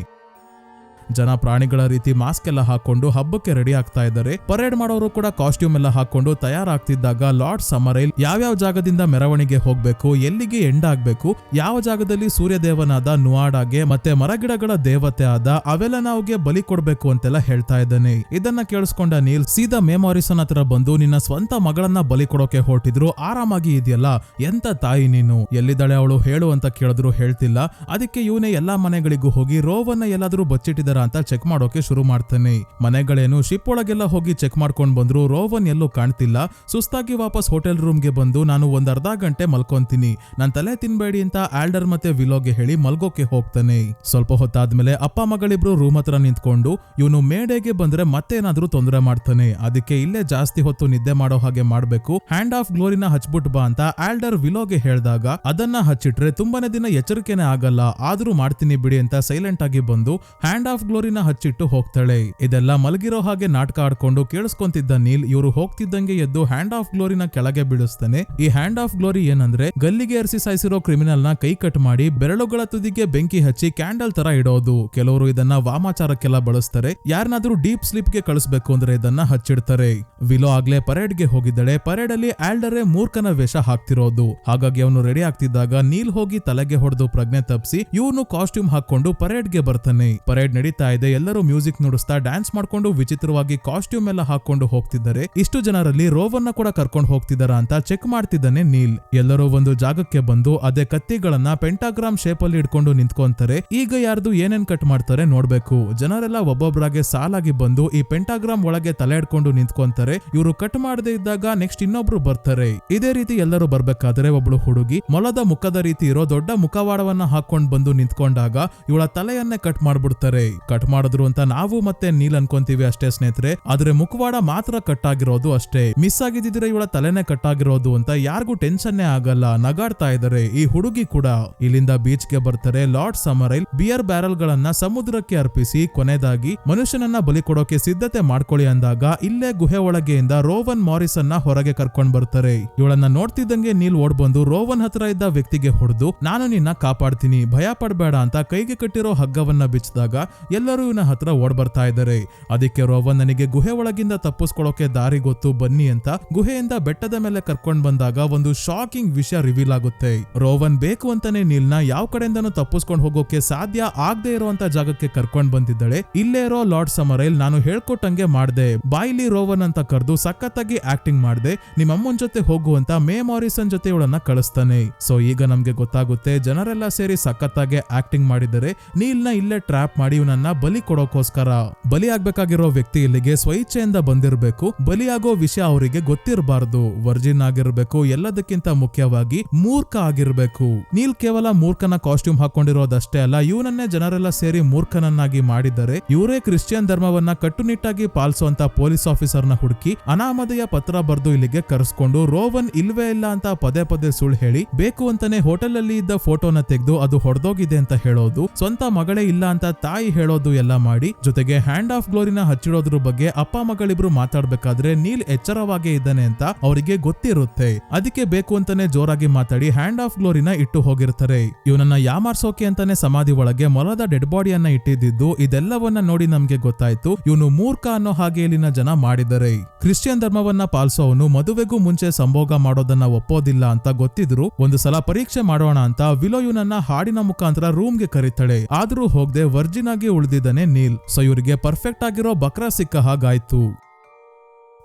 ಜನ ಪ್ರಾಣಿಗಳ ರೀತಿ ಮಾಸ್ಕ್ ಎಲ್ಲ ಹಾಕೊಂಡು ಹಬ್ಬಕ್ಕೆ ರೆಡಿ ಆಗ್ತಾ ಇದ್ದಾರೆ. ಪರೇಡ್ ಮಾಡೋರು ಕೂಡ ಕಾಸ್ಟ್ಯೂಮ್ ಎಲ್ಲ ಹಾಕೊಂಡು ತಯಾರಾಗ್ತಿದ್ದಾಗ ಲಾರ್ಡ್ ಸಮರೈಲ್ ಯಾವ್ಯಾವ ಜಾಗದಿಂದ ಮೆರವಣಿಗೆ ಹೋಗ್ಬೇಕು, ಎಲ್ಲಿಗೆ ಎಂಡ್ ಆಗ್ಬೇಕು, ಯಾವ ಜಾಗದಲ್ಲಿ ಸೂರ್ಯದೇವನಾದ ನುವಾಡಾಗೆ ಮತ್ತೆ ಮರಗಿಡಗಳ ದೇವತೆ ಆದ ಅವೆಲನಾವ್ಗೆ ಬಲಿ ಕೊಡ್ಬೇಕು ಅಂತೆಲ್ಲ ಹೇಳ್ತಾ ಇದ್ದಾನೆ. ಇದನ್ನ ಕೇಳಿಸ್ಕೊಂಡ ನೀಲ್ ಸೀದಾ ಮೇಮಾರಿಸನ್ ಹತ್ರ ಬಂದು, ನಿನ್ನ ಸ್ವಂತ ಮಗಳನ್ನ ಬಲಿ ಕೊಡೋಕೆ ಹೊರಟಿದ್ರು, ಆರಾಮಾಗಿ ಇದೆಯಲ್ಲ, ಎಂತ ತಾಯಿ ನೀನು, ಎಲ್ಲಿದ್ದಾಳೆ ಅವಳು ಹೇಳು ಅಂತ ಕೇಳಿದ್ರು ಹೇಳ್ತಿಲ್ಲ. ಅದಕ್ಕೆ ಇವನೇ ಎಲ್ಲಾ ಮನೆಗಳಿಗೂ ಹೋಗಿ ರೋವನ್ನ ಎಲ್ಲಾದ್ರೂ ಬಚ್ಚಿಟ್ಟಿದ್ದಾರೆ ಅಂತ ಚೆಕ್ ಮಾಡೋಕೆ ಶುರು ಮಾಡ್ತಾನೆ. ಮನೆಗಳೇನು ಶಿಪ್ ಒಳಗೆಲ್ಲ ಹೋಗಿ ಚೆಕ್ ಮಾಡ್ಕೊಂಡ್ ಬಂದ್ರು, ರೋವನ್ ಎಲ್ಲೂ ಕಾಣ್ತಿಲ್ಲ. ಸುಸ್ತಾಗಿ ವಾಪಸ್ ಹೋಟೆಲ್ ರೂಮ್ಗೆ ಬಂದು, ನಾನು ಒಂದ್ ಅರ್ಧ ಗಂಟೆ ಮಲ್ಕೊಂತೀನಿ, ನನ್ ತಲೆ ತಿನ್ಬೇಡಿ ಅಂತ ಆಲ್ಡರ್ ಮತ್ತೆ ವಿಲೋಗೆ ಹೇಳಿ ಮಲ್ಗೋಕೆ ಹೋಗ್ತಾನೆ. ಸ್ವಲ್ಪ ಹೊತ್ತಾದ್ಮೇಲೆ ಅಪ್ಪ ಮಗಳಿಬ್ರು ರೂಮ್ ಹತ್ರ ನಿಂತ್ಕೊಂಡು, ಇವನು ಮೇಡೆಗೆ ಬಂದ್ರೆ ಮತ್ತೇನಾದ್ರೂ ತೊಂದರೆ ಮಾಡ್ತಾನೆ, ಅದಕ್ಕೆ ಇಲ್ಲೇ ಜಾಸ್ತಿ ಹೊತ್ತು ನಿದ್ದೆ ಮಾಡೋ ಹಾಗೆ ಮಾಡ್ಬೇಕು, ಹ್ಯಾಂಡ್ ಆಫ್ ಗ್ಲೋರಿನ ಹಚ್ಬಿಟ್ ಬಾ ಅಂತ ಆಲ್ಡರ್ ವಿಲೋಗೆ ಹೇಳ್ದಾಗ, ಅದನ್ನ ಹಚ್ಚಿಟ್ರೆ ತುಂಬಾನೇ ದಿನ ಎಚ್ಚರಿಕೆನೆ ಆಗಲ್ಲ, ಆದ್ರೂ ಮಾಡ್ತೀನಿ ಬಿಡಿ ಅಂತ ಸೈಲೆಂಟ್ ಆಗಿ ಬಂದು ಹ್ಯಾಂಡ್ ಆಫ್ ಗ್ಲೋರಿನ ಹಚ್ಚಿಟ್ಟು ಹೋಗ್ತಾಳೆ. ಇದೆಲ್ಲ ಮಲಗಿರೋ ಹಾಗೆ ನಾಟಕ ಆಡ್ಕೊಂಡು ಕೇಳಿಸ್ಕೊಂತಿದ್ದ ನೀಲ್ ಇವರು ಹೋಗ್ತಿದ್ದಂಗೆ ಎದ್ದು ಹ್ಯಾಂಡ್ ಆಫ್ ಗ್ಲೋರಿನ ಕೆಳಗೆ ಬೀಳಿಸ್ತಾನೆ. ಈ ಹ್ಯಾಂಡ್ ಆಫ್ ಗ್ಲೋರಿ ಏನಂದ್ರೆ ಗಲ್ಲಿಗೆ ಏರಿಸಿ ಸಾಯಿಸಿರೋ ಕ್ರಿಮಿನಲ್ ನ ಕೈ ಕಟ್ ಮಾಡಿ ಬೆರಳುಗಳ ತುದಿಗೆ ಬೆಂಕಿ ಹಚ್ಚಿ ಕ್ಯಾಂಡಲ್ ತರ ಇಡೋದು. ಕೆಲವರು ಇದನ್ನ ವಾಮಾಚಾರಕ್ಕೆಲ್ಲ ಬಳಸ್ತಾರೆ. ಯಾರನ್ನಾದ್ರೂ ಡೀಪ್ ಸ್ಲೀಪ್ ಗೆ ಕಳಿಸ್ಬೇಕು ಅಂದ್ರೆ ಇದನ್ನ ಹಚ್ಚಿಡ್ತಾರೆ. ವಿಲೋ ಆಗ್ಲೇ ಪರೇಡ್ ಗೆ ಹೋಗಿದ್ದಾಳೆ. ಪರೇಡ್ ಅಲ್ಲಿ ಆಲ್ಡರೇ ಮೂರ್ಖನ ವೇಷ ಹಾಕ್ತಿರೋದು. ಹಾಗಾಗಿ ಅವನು ರೆಡಿ ಆಗ್ತಿದ್ದಾಗ ನೀಲ್ ಹೋಗಿ ತಲೆಗೆ ಹೊಡೆದು ಪ್ರಜ್ಞೆ ತಪ್ಪಿಸಿ ಇವನು ಕಾಸ್ಟ್ಯೂಮ್ ಹಾಕೊಂಡು ಪರೇಡ್ ಗೆ ಬರ್ತಾನೆ. ಪರೇಡ್ ನಡೀತಾ ಇದೆ. ಎಲ್ಲರೂ ಮ್ಯೂಸಿಕ್ ನುಡಿಸ್ತಾ ಡ್ಯಾನ್ಸ್ ಮಾಡ್ಕೊಂಡು ವಿಚಿತ್ರವಾಗಿ ಕಾಸ್ಟ್ಯೂಮ್ ಎಲ್ಲ ಹಾಕೊಂಡು ಹೋಗ್ತಿದ್ದಾರೆ. ಇಷ್ಟು ಜನರಲ್ಲಿ ರೋವನ್ನ ಕೂಡ ಕರ್ಕೊಂಡು ಹೋಗ್ತಿದಾರ ಅಂತ ಚೆಕ್ ಮಾಡ್ತಿದ್ದಾನೆ ನೀಲ್. ಎಲ್ಲರೂ ಒಂದು ಜಾಗಕ್ಕೆ ಬಂದು ಅದೇ ಕತ್ತಿಗಳನ್ನ ಪೆಂಟಾಗ್ರಾಮ್ ಶೇಪ್ ಅಲ್ಲಿ ಇಟ್ಕೊಂಡು ನಿಂತ್ಕೊಂತಾರೆ. ಈಗ ಯಾರ್ದು ಏನೇನ್ ಕಟ್ ಮಾಡ್ತಾರೆ ನೋಡ್ಬೇಕು. ಜನರೆಲ್ಲ ಒಬ್ಬೊಬ್ಬರಾಗೆ ಸಾಲಾಗಿ ಬಂದು ಈ ಪೆಂಟಾಗ್ರಾಮ್ ಒಳಗೆ ತಲೆ ಇಟ್ಕೊಂಡು ನಿಂತ್ಕೊಂತಾರೆ. ಇವರು ಕಟ್ ಮಾಡದೇ ಇದ್ದಾಗ ನೆಕ್ಸ್ಟ್ ಇನ್ನೊಬ್ರು ಬರ್ತಾರೆ. ಇದೇ ರೀತಿ ಎಲ್ಲರೂ ಬರ್ಬೇಕಾದ್ರೆ ಒಬ್ಳು ಹುಡುಗಿ ಮೊಲದ ಮುಖದ ರೀತಿ ಇರೋ ದೊಡ್ಡ ಮುಖವಾಡವನ್ನ ಹಾಕೊಂಡ್ ಬಂದು ನಿಂತ್ಕೊಂಡಾಗ ಇವಳ ತಲೆಯನ್ನೇ ಕಟ್ ಮಾಡ್ಬಿಡ್ತಾರೆ. ಕಟ್ ಮಾಡಿದ್ರು ಅಂತ ನಾವು ಮತ್ತೆ ನೀಲ್ ಅನ್ಕೊಂತೀವಿ ಅಷ್ಟೇ ಸ್ನೇಹಿತರೆ, ಆದ್ರೆ ಮುಖವಾಡ ಮಾತ್ರ ಕಟ್ ಆಗಿರೋದು ಅಷ್ಟೇ. ಮಿಸ್ ಆಗಿದ್ರೆ ಇವಳ ತಲೆನೇ ಕಟ್ ಆಗಿರೋದು ಅಂತ ಯಾರಿಗೂ ಟೆನ್ಷನ್ನೇ ಆಗಲ್ಲ, ನಗಾಡ್ತಾ ಇದಾರೆ. ಈ ಹುಡುಗಿ ಕೂಡ ಇಲ್ಲಿಂದ ಬೀಚ್ ಗೆ ಬರ್ತಾರೆ. ಲಾರ್ಡ್ ಸಮರೈಲ್ ಬಿಯರ್ ಬ್ಯಾರಲ್ ಗಳನ್ನ ಸಮುದ್ರಕ್ಕೆ ಅರ್ಪಿಸಿ ಕೊನೆದಾಗಿ ಮನುಷ್ಯನನ್ನ ಬಲಿ ಕೊಡೋಕೆ ಸಿದ್ಧತೆ ಮಾಡ್ಕೊಳ್ಳಿ ಅಂದಾಗ ಇಲ್ಲೇ ಗುಹೆ ಒಳಗೆಯಿಂದ ರೋವನ್ ಮಾರಿಸನ್ ನ ಹೊರಗೆ ಕರ್ಕೊಂಡ್ ಬರ್ತಾರೆ. ಇವಳನ್ನ ನೋಡ್ತಿದ್ದಂಗೆ ನೀಲ್ ಓಡ್ ಬಂದು ರೋವನ್ ಹತ್ರ ಇದ್ದ ವ್ಯಕ್ತಿಗೆ ಹೊಡೆದು, ನಾನು ನಿನ್ನ ಕಾಪಾಡ್ತೀನಿ, ಭಯ ಪಡ್ಬೇಡ ಅಂತ ಕೈಗೆ ಕಟ್ಟಿರೋ ಹಗ್ಗವನ್ನ ಬಿಚ್ಚಿದಾಗ ಎಲ್ಲರೂ ಇವನ ಹತ್ರ ಓಡ್ ಬರ್ತಾ ಇದ್ದಾರೆ. ಅದಕ್ಕೆ ರೋವನ್ ನನಗೆ ಗುಹೆ ಒಳಗಿಂದ ತಪ್ಪಿಸ್ಕೊಳ್ಳೋಕೆ ದಾರಿ ಗೊತ್ತು ಬನ್ನಿ ಅಂತ ಗುಹೆಯಿಂದ ಬೆಟ್ಟದ ಮೇಲೆ ಕರ್ಕೊಂಡ್ ಬಂದಾಗ ಒಂದು ಶಾಕಿಂಗ್ ವಿಷಯ ರಿವೀಲ್ ಆಗುತ್ತೆ. ರೋವನ್ ಬೇಕು ಅಂತಾನೆ ನೀಲ್ನ ಯಾವ ಕಡೆಯಿಂದನೂ ತಪ್ಪಿಸ್ಕೊಂಡು ಹೋಗೋಕೆ ಸಾಧ್ಯ ಆಗದೆ ಇರುವಂತ ಜಾಗಕ್ಕೆ ಕರ್ಕೊಂಡ್ ಬಂದಿದ್ದಾಳೆ. ಇಲ್ಲೇ ಇರೋ ಲಾರ್ಡ್ ಸಮರೈಲ್ ನಾನು ಹೇಳ್ಕೊಟ್ಟಂಗೆ ಮಾಡ್ದೆ, ಬಾಯ್ಲಿ ರೋವನ್ ಅಂತ ಕರೆದು ಸಖತ್ತಾಗಿ ಆಕ್ಟಿಂಗ್ ಮಾಡ್ದೆ, ನಿಮ್ಮ ಅಮ್ಮನ ಜೊತೆ ಹೋಗುವಂತ ಮೇ ಮಾರಿಸನ್ ಜೊತೆ ಇವಳನ್ನ ಕಳಿಸ್ತಾನೆ. ಸೊ ಈಗ ನಮ್ಗೆ ಗೊತ್ತಾಗುತ್ತೆ ಜನರೆಲ್ಲ ಸೇರಿ ಸಖತ್ತಾಗಿ ಆಕ್ಟಿಂಗ್ ಮಾಡಿದರೆ ನೀಲ್ನ ಇಲ್ಲೇ ಟ್ರ್ಯಾಪ್ ಮಾಡಿ ಇವನನ್ನ ಬಲಿ ಕೊಡೋಕೋಸ್ಕರ. ಬಲಿ ಆಗ್ಬೇಕಾಗಿರೋ ವ್ಯಕ್ತಿ ಇಲ್ಲಿಗೆ ಸ್ವಇಚ್ಛೆಯಿಂದ ಬಂದಿರಬೇಕು. ಬಲಿಯಾಗೋ ವಿಷಯ ಅವರಿಗೆ ಗೊತ್ತಿರಬಾರ್ದು. ವರ್ಜಿನ್ ಆಗಿರ್ಬೇಕು. ಎಲ್ಲದಕ್ಕಿಂತ ಮುಖ್ಯವಾಗಿ ಮೂರ್ಖ ಆಗಿರ್ಬೇಕು. ನೀಲ್ ಕೇವಲ ಮೂರ್ಖನ ಕಾಸ್ಟ್ಯೂಮ್ ಹಾಕೊಂಡಿರೋದಷ್ಟೇ ಅಲ್ಲ, ಇವನನ್ನೇ ಜನರೆಲ್ಲ ಸೇರಿ ಮೂರ್ಖನನ್ನಾಗಿ ಮಾಡಿದ್ದಾರೆ. ಇವರೇ ಕ್ರಿಶ್ಚಿಯನ್ ಧರ್ಮವನ್ನ ಕಟ್ಟುನಿಟ್ಟಾಗಿ ಪಾಲಿಸುವಂತ ಪೊಲೀಸ್ ಆಫೀಸರ್ನ ಹುಡುಕಿ ಹುಡುಕಿ ಅನಾಮಧೇಯ ಪತ್ರ ಬರೆದು ಇಲ್ಲಿಗೆ ಕರೆಸ್ಕೊಂಡು ರೋವನ್ ಇಲ್ವೇ ಇಲ್ಲ ಅಂತ ಪದೇ ಪದೇ ಸುಳ್ಳು ಹೇಳಿ ಬೇಕು ಅಂತಾನೆ ಹೋಟೆಲ್ ಅಲ್ಲಿ ಇದ್ದ ಫೋಟೋನ ತೆಗೆದು ಅದು ಹೊಡೆದೋಗಿದೆ ಅಂತ ಹೇಳೋದು, ಸ್ವಂತ ಮಗಳೇ ಇಲ್ಲ ಅಂತ ತಾಯಿ ಹೇಳೋದು ಎಲ್ಲ ಮಾಡಿ, ಜೊತೆಗೆ ಹ್ಯಾಂಡ್ ಆಫ್ ಗ್ಲೋರಿನ ಹಚ್ಚಿಡೋದ್ರ ಬಗ್ಗೆ ಅಪ್ಪ ಮಗಳಿಬ್ರು ಮಾತಾಡ್ಬೇಕಾದ್ರೆ ನೀಲ್ ಎಚ್ಚರವಾಗೇ ಇದ್ದಾನೆ ಅಂತ ಅವರಿಗೆ ಗೊತ್ತಿರುತ್ತೆ. ಅದಕ್ಕೆ ಬೇಕು ಅಂತಾನೆ ಜೋರಾಗಿ ಮಾತಾಡಿ ಹ್ಯಾಂಡ್ ಆಫ್ ಗ್ಲೋರಿನ ಇಟ್ಟು ಹೋಗಿರ್ತಾರೆ. ಇವನನ್ನ ಯಾಮಾರ್ಸೋಕೆ ಅಂತಾನೆ ಸಮಾಧಿ ಒಳಗೆ ಮೊಲದ ಡೆಡ್ ಬಾಡಿಯನ್ನ ಇಟ್ಟಿದ್ದು. ಇದೆಲ್ಲವನ್ನ ನೋಡಿ ನಮ್ಗೆ ಗೊತ್ತಾಯ್ತು ಇವನು ಮೂರ್ಖ ಅನ್ನೋ ಹಾಗೆ ಇಲ್ಲಿನ ಜನ ಮಾಡಿದ್ದಾರೆ. ಕ್ರಿಶ್ಚಿಯನ್ ಧರ್ಮವನ್ನ ಪಾಲಿಸೋವನು ಮದುವೆಗೂ ಮುಂಚೆ ಸಂಭೋಗ ಮಾಡೋದನ್ನ ಒಪ್ಪೋದಿಲ್ಲ ಅಂತ ಗೊತ್ತಿದ್ರು ಒಂದು ಸಲ ಪರೀಕ್ಷೆ ಮಾಡೋಣ ಅಂತ ವಿಲೋ ಇವನನ್ನ ಹಾಡಿನ ಮುಖಾಂತರ ರೂಮ್ಗೆ ಕರೀತಾಳೆ. ಆದ್ರೂ ಹೋಗದೆ ವರ್ಜಿನ್ ಆಗಿ ಉಳಿದಿದ್ದಾನೆ ನೀಲ್. ಸೊ ಇವರಿಗೆ ಪರ್ಫೆಕ್ಟ್ ಆಗಿರೋ ಬಕ್ರಾ ಸಿಕ್ಕ ಹಾಗಾಯ್ತು.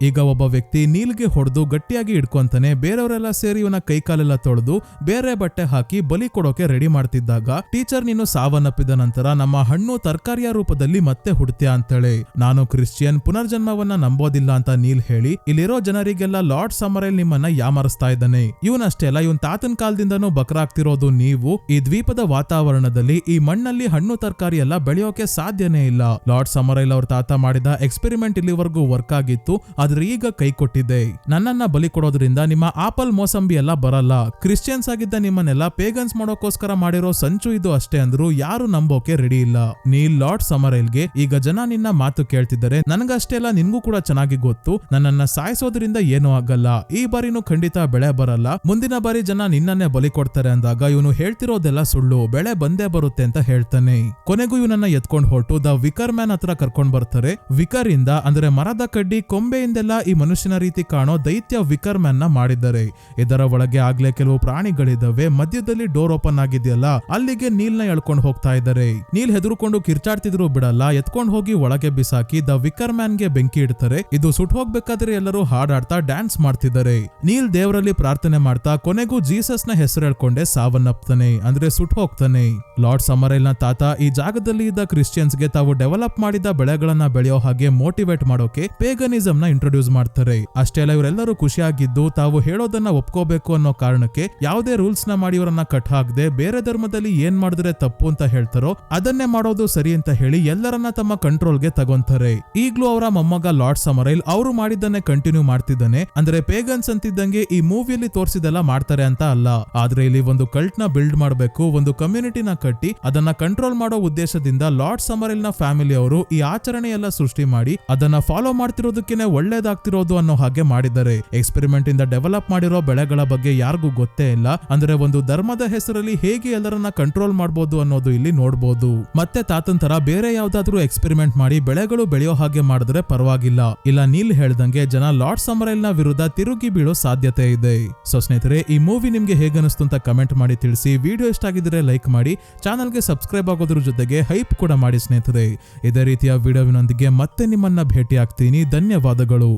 ಈಗ ಒಬ್ಬ ವ್ಯಕ್ತಿ ನೀಲ್ಗೆ ಹೊಡೆದು ಗಟ್ಟಿಯಾಗಿ ಇಟ್ಕೊಂತಾನೆ. ಬೇರೆಯವರೆಲ್ಲ ಸೇರಿ ಇವನ ಕೈಕಾಲೆಲ್ಲ ತೊಳೆದು ಬೇರೆ ಬಟ್ಟೆ ಹಾಕಿ ಬಲಿ ಕೊಡೋಕೆ ರೆಡಿ ಮಾಡ್ತಿದ್ದಾಗ ಟೀಚರ್ ನೀನು ಸಾವನ್ನಪ್ಪಿದ ನಂತರ ನಮ್ಮ ಹಣ್ಣು ತರಕಾರಿಯ ರೂಪದಲ್ಲಿ ಮತ್ತೆ ಹುಡ್ತ್ಯಾ ಅಂತಾಳೆ. ನಾನು ಕ್ರಿಶ್ಚಿಯನ್ ಪುನರ್ಜನ್ಮವನ್ನ ನಂಬೋದಿಲ್ಲ ಅಂತ ನೀಲ್ ಹೇಳಿ ಇಲ್ಲಿರೋ ಜನರಿಗೆಲ್ಲ ಲಾರ್ಡ್ ಸಮರೈಲ್ ನಿಮ್ಮನ್ನ ಯಾಮರಿಸ್ತಾ ಇದ್ದಾನೆ. ಇವನಷ್ಟೇ ಅಲ್ಲ, ಇವನ್ ತಾತನ್ ಕಾಲದಿಂದನೂ ಬಕ್ರಾಗ್ತಿರೋದು ನೀವು. ಈ ದ್ವೀಪದ ವಾತಾವರಣದಲ್ಲಿ ಈ ಮಣ್ಣಲ್ಲಿ ಹಣ್ಣು ತರಕಾರಿ ಎಲ್ಲ ಬೆಳೆಯೋಕೆ ಸಾಧ್ಯನೇ ಇಲ್ಲ. ಲಾರ್ಡ್ ಸಮರೈಲ್ ಅವ್ರ ತಾತ ಮಾಡಿದ ಎಕ್ಸ್ಪೆರಿಮೆಂಟ್ ಇಲ್ಲಿವರೆಗೂ ವರ್ಕ್ ಆಗಿತ್ತು, ಆದ್ರೆ ಈಗ ಕೈ ಕೊಟ್ಟಿದೆ. ನನ್ನನ್ನ ಬಲಿ ಕೊಡೋದ್ರಿಂದ ನಿಮ್ಮ ಆಪಲ್ ಮೋಸಂಬಿ ಎಲ್ಲ ಬರಲ್ಲ. ಕ್ರಿಶ್ಚಿಯನ್ಸ್ ಆಗಿದ್ದ ನಿಮ್ಮನ್ನೆಲ್ಲ ಪೇಗನ್ಸ್ ಮಾಡೋಕೋಸ್ಕರ ಮಾಡಿರೋ ಸಂಚು ಇದು ಅಷ್ಟೇ ಅಂದ್ರು ಯಾರು ನಂಬೋಕೆ ರೆಡಿ ಇಲ್ಲ. ನೀಲ್ ಲಾರ್ಡ್ ಸಮರೈಲ್ಗೆ ಈಗ ಜನ ನಿನ್ನ ಮಾತು ಕೇಳ್ತಿದ್ದಾರೆ, ನನಗಷ್ಟೇ ಅಲ್ಲ ನಿನ್ಗೂ ಕೂಡ ಚೆನ್ನಾಗಿ ಗೊತ್ತು, ನನ್ನನ್ನ ಸಾಯಿಸೋದ್ರಿಂದ ಏನೂ ಆಗಲ್ಲ, ಈ ಬಾರಿನೂ ಖಂಡಿತ ಬೆಳೆ ಬರಲ್ಲ, ಮುಂದಿನ ಬಾರಿ ಜನ ನಿನ್ನನ್ನೇ ಬಲಿ ಕೊಡ್ತಾರೆ ಅಂದಾಗ ಇವನು ಹೇಳ್ತಿರೋದೆಲ್ಲ ಸುಳ್ಳು, ಬೆಳೆ ಬಂದೇ ಬರುತ್ತೆ ಅಂತ ಹೇಳ್ತಾನೆ. ಕೊನೆಗೂ ಇವನನ್ನ ಎತ್ಕೊಂಡ್ ಹೊರಟು ದ ವಿಕರ್ ಮ್ಯಾನ್ ಹತ್ರ ಕರ್ಕೊಂಡ್ ಬರ್ತಾರೆ. ವಿಕರ್ ಇಂದ ಅಂದ್ರೆ ಮರದ ಕಡ್ಡಿ ಕೊಂಬೆಯಿಂದ ಈ ಮನುಷ್ಯನ ರೀತಿ ಕಾಣೋ ದೈತ್ಯ ವಿಕರ್ ಮ್ಯಾನ್ ನ ಮಾಡಿದ್ದಾರೆ. ಇದರ ಒಳಗೆ ಆಗ್ಲೇ ಕೆಲವು ಪ್ರಾಣಿಗಳಿದ್ದಾವೆ. ಮಧ್ಯದಲ್ಲಿ ಡೋರ್ ಓಪನ್ ಆಗಿದೆಯಲ್ಲ ಅಲ್ಲಿಗೆ ನೀಲ್ ನ ಎಳ್ಕೊಂಡು ಹೋಗ್ತಾ ಇದ್ದಾರೆ. ನೀಲ್ ಹೆದರ್ಕೊಂಡು ಕಿರ್ಚಾಡ್ತಿದ್ರು ಬಿಡಲ್ಲ, ಎತ್ಕೊಂಡು ಹೋಗಿ ಒಳಗೆ ಬಿಸಾಕಿ ದ ವಿಕರ್ ಮ್ಯಾನ್ ಗೆ ಬೆಂಕಿ ಇಡ್ತಾರೆ. ಇದು ಸುಟ್ ಹೋಗ್ಬೇಕಾದ್ರೆ ಎಲ್ಲರೂ ಹಾಡಾಡ್ತಾ ಡ್ಯಾನ್ಸ್ ಮಾಡ್ತಿದ್ದಾರೆ. ನೀಲ್ ದೇವರಲ್ಲಿ ಪ್ರಾರ್ಥನೆ ಮಾಡ್ತಾ ಕೊನೆಗೂ ಜೀಸಸ್ ನ ಹೆಸರು ಹೇಳ್ಕೊಂಡೆ ಸಾವನ್ನಪ್ತಾನೆ, ಅಂದ್ರೆ ಸುಟ್ ಹೋಗ್ತಾನೆ. ಲಾರ್ಡ್ ಸಮರೈಲ್ ನ ತಾತ ಈ ಜಾಗದಲ್ಲಿ ಇದ್ದ ಕ್ರಿಶ್ಚಿಯನ್ಸ್ ಗೆ ತಾವು ಡೆವಲಪ್ ಮಾಡಿದ ಬೆಳೆಗಳನ್ನ ಬೆಳೆಯೋ ಹಾಗೆ ಮೋಟಿವೇಟ್ ಮಾಡೋಕೆ ಪೇಗನಿಸಂ ನ ಇಂಟ್ರೊಡ್ಯೂಸ್ ಮಾಡ್ತಾರೆ. ಅಷ್ಟೇ ಅಲ್ಲ, ಇವರೆಲ್ಲರೂ ಖುಷಿಯಾಗಿದ್ದು ತಾವು ಹೇಳೋದನ್ನ ಒಪ್ಕೋಬೇಕು ಅನ್ನೋ ಕಾರಣಕ್ಕೆ ಯಾವುದೇ ರೂಲ್ಸ್ ನ ಮಾಡಿ ಇವರನ್ನ ಕಟ್ ಹಾಕದೆ ಬೇರೆ ಧರ್ಮದಲ್ಲಿ ಏನ್ ಮಾಡಿದ್ರೆ ತಪ್ಪು ಅಂತ ಹೇಳ್ತಾರೋ ಅದನ್ನೇ ಮಾಡೋದು ಸರಿ ಅಂತ ಹೇಳಿ ಎಲ್ಲರನ್ನ ತಮ್ಮ ಕಂಟ್ರೋಲ್ಗೆ ತಗೊಂತಾರೆ. ಈಗ್ಲೂ ಅವರ ಮೊಮ್ಮಗ ಲಾರ್ಡ್ ಸಮರೈಲ್ ಅವರು ಮಾಡಿದ್ದನ್ನೇ ಕಂಟಿನ್ಯೂ ಮಾಡ್ತಿದ್ದಾನೆ. ಅಂದ್ರೆ ಪೇಗನ್ಸ್ ಅಂತಿದ್ದಂಗೆ ಈ ಮೂವಿಯಲ್ಲಿ ತೋರಿಸಿದೆಲ್ಲ ಮಾಡ್ತಾರೆ ಅಂತ ಅಲ್ಲ, ಆದ್ರೆ ಇಲ್ಲಿ ಒಂದು ಕಲ್ಟ್ ನ ಬಿಲ್ಡ್ ಮಾಡಬೇಕು, ಒಂದು ಕಮ್ಯುನಿಟಿನ ಕಟ್ಟಿ ಅದನ್ನ ಕಂಟ್ರೋಲ್ ಮಾಡೋ ಉದ್ದೇಶದಿಂದ ಲಾರ್ಡ್ ಸಮರೈಲ್ ನ ಫ್ಯಾಮಿಲಿ ಅವರು ಈ ಆಚರಣೆ ಎಲ್ಲ ಸೃಷ್ಟಿ ಮಾಡಿ ಅದನ್ನ ಫಾಲೋ ಮಾಡ್ತಿರೋದಕ್ಕೆ ಒಳ್ಳೇದಾಗ್ತಿರೋದು ಅನ್ನೋ ಹಾಗೆ ಮಾಡಿದ್ದಾರೆ. ಎಕ್ಸ್ಪೆರಿಮೆಂಟ್ ಇಂದ ಡೆವಲಪ್ ಮಾಡಿರೋ ಬೆಳೆಗಳ ಬಗ್ಗೆ ಯಾರಿಗೂ ಗೊತ್ತೇ ಇಲ್ಲ. ಅಂದ್ರೆ ಒಂದು ಧರ್ಮದ ಹೆಸರಲ್ಲಿ ಹೇಗೆ ಎಲ್ಲರನ್ನ ಕಂಟ್ರೋಲ್ ಮಾಡಬಹುದು ಅನ್ನೋದು ಇಲ್ಲಿ ನೋಡಬಹುದು. ಮತ್ತೆ ತಾತನ್ ತರ ಬೇರೆ ಯಾವ್ದಾದ್ರು ಎಕ್ಸ್ಪೆರಿಮೆಂಟ್ ಮಾಡಿ ಬೆಳೆಗಳು ಬೆಳೆಯೋ ಹಾಗೆ ಮಾಡಿದ್ರೆ ಪರವಾಗಿಲ್ಲ. ಇಲ್ಲ ನೀಲ್ ಹೇಳ್ದಂಗೆ ಜನ ಲಾರ್ಡ್ ಸಮರೈಲ್ ನ ವಿರುದ್ಧ ತಿರುಗಿ ಬೀಳೋ ಸಾಧ್ಯತೆ ಇದೆ. ಸೊ ಸ್ನೇಹಿತರೆ, ಈ ಮೂವಿ ನಿಮ್ಗೆ ಹೇಗನಿಸ್ತು ಅಂತ ಕಮೆಂಟ್ ಮಾಡಿ ತಿಳಿಸಿ. ವಿಡಿಯೋ ಇಷ್ಟ ಆಗಿದ್ರೆ ಲೈಕ್ ಮಾಡಿ, ಚಾನಲ್ಗೆ ಸಬ್ಸ್ಕ್ರೈಬ್ ಆಗೋದ್ರ ಜೊತೆಗೆ ಹೈಪ್ ಕೂಡ ಮಾಡಿ ಸ್ನೇಹಿತರೆ. ಇದೇ ರೀತಿಯ ವಿಡಿಯೋವಿನೊಂದಿಗೆ ಮತ್ತೆ ನಿಮ್ಮನ್ನ ಭೇಟಿ ಆಗ್ತೀನಿ. ಧನ್ಯವಾದಗಳು.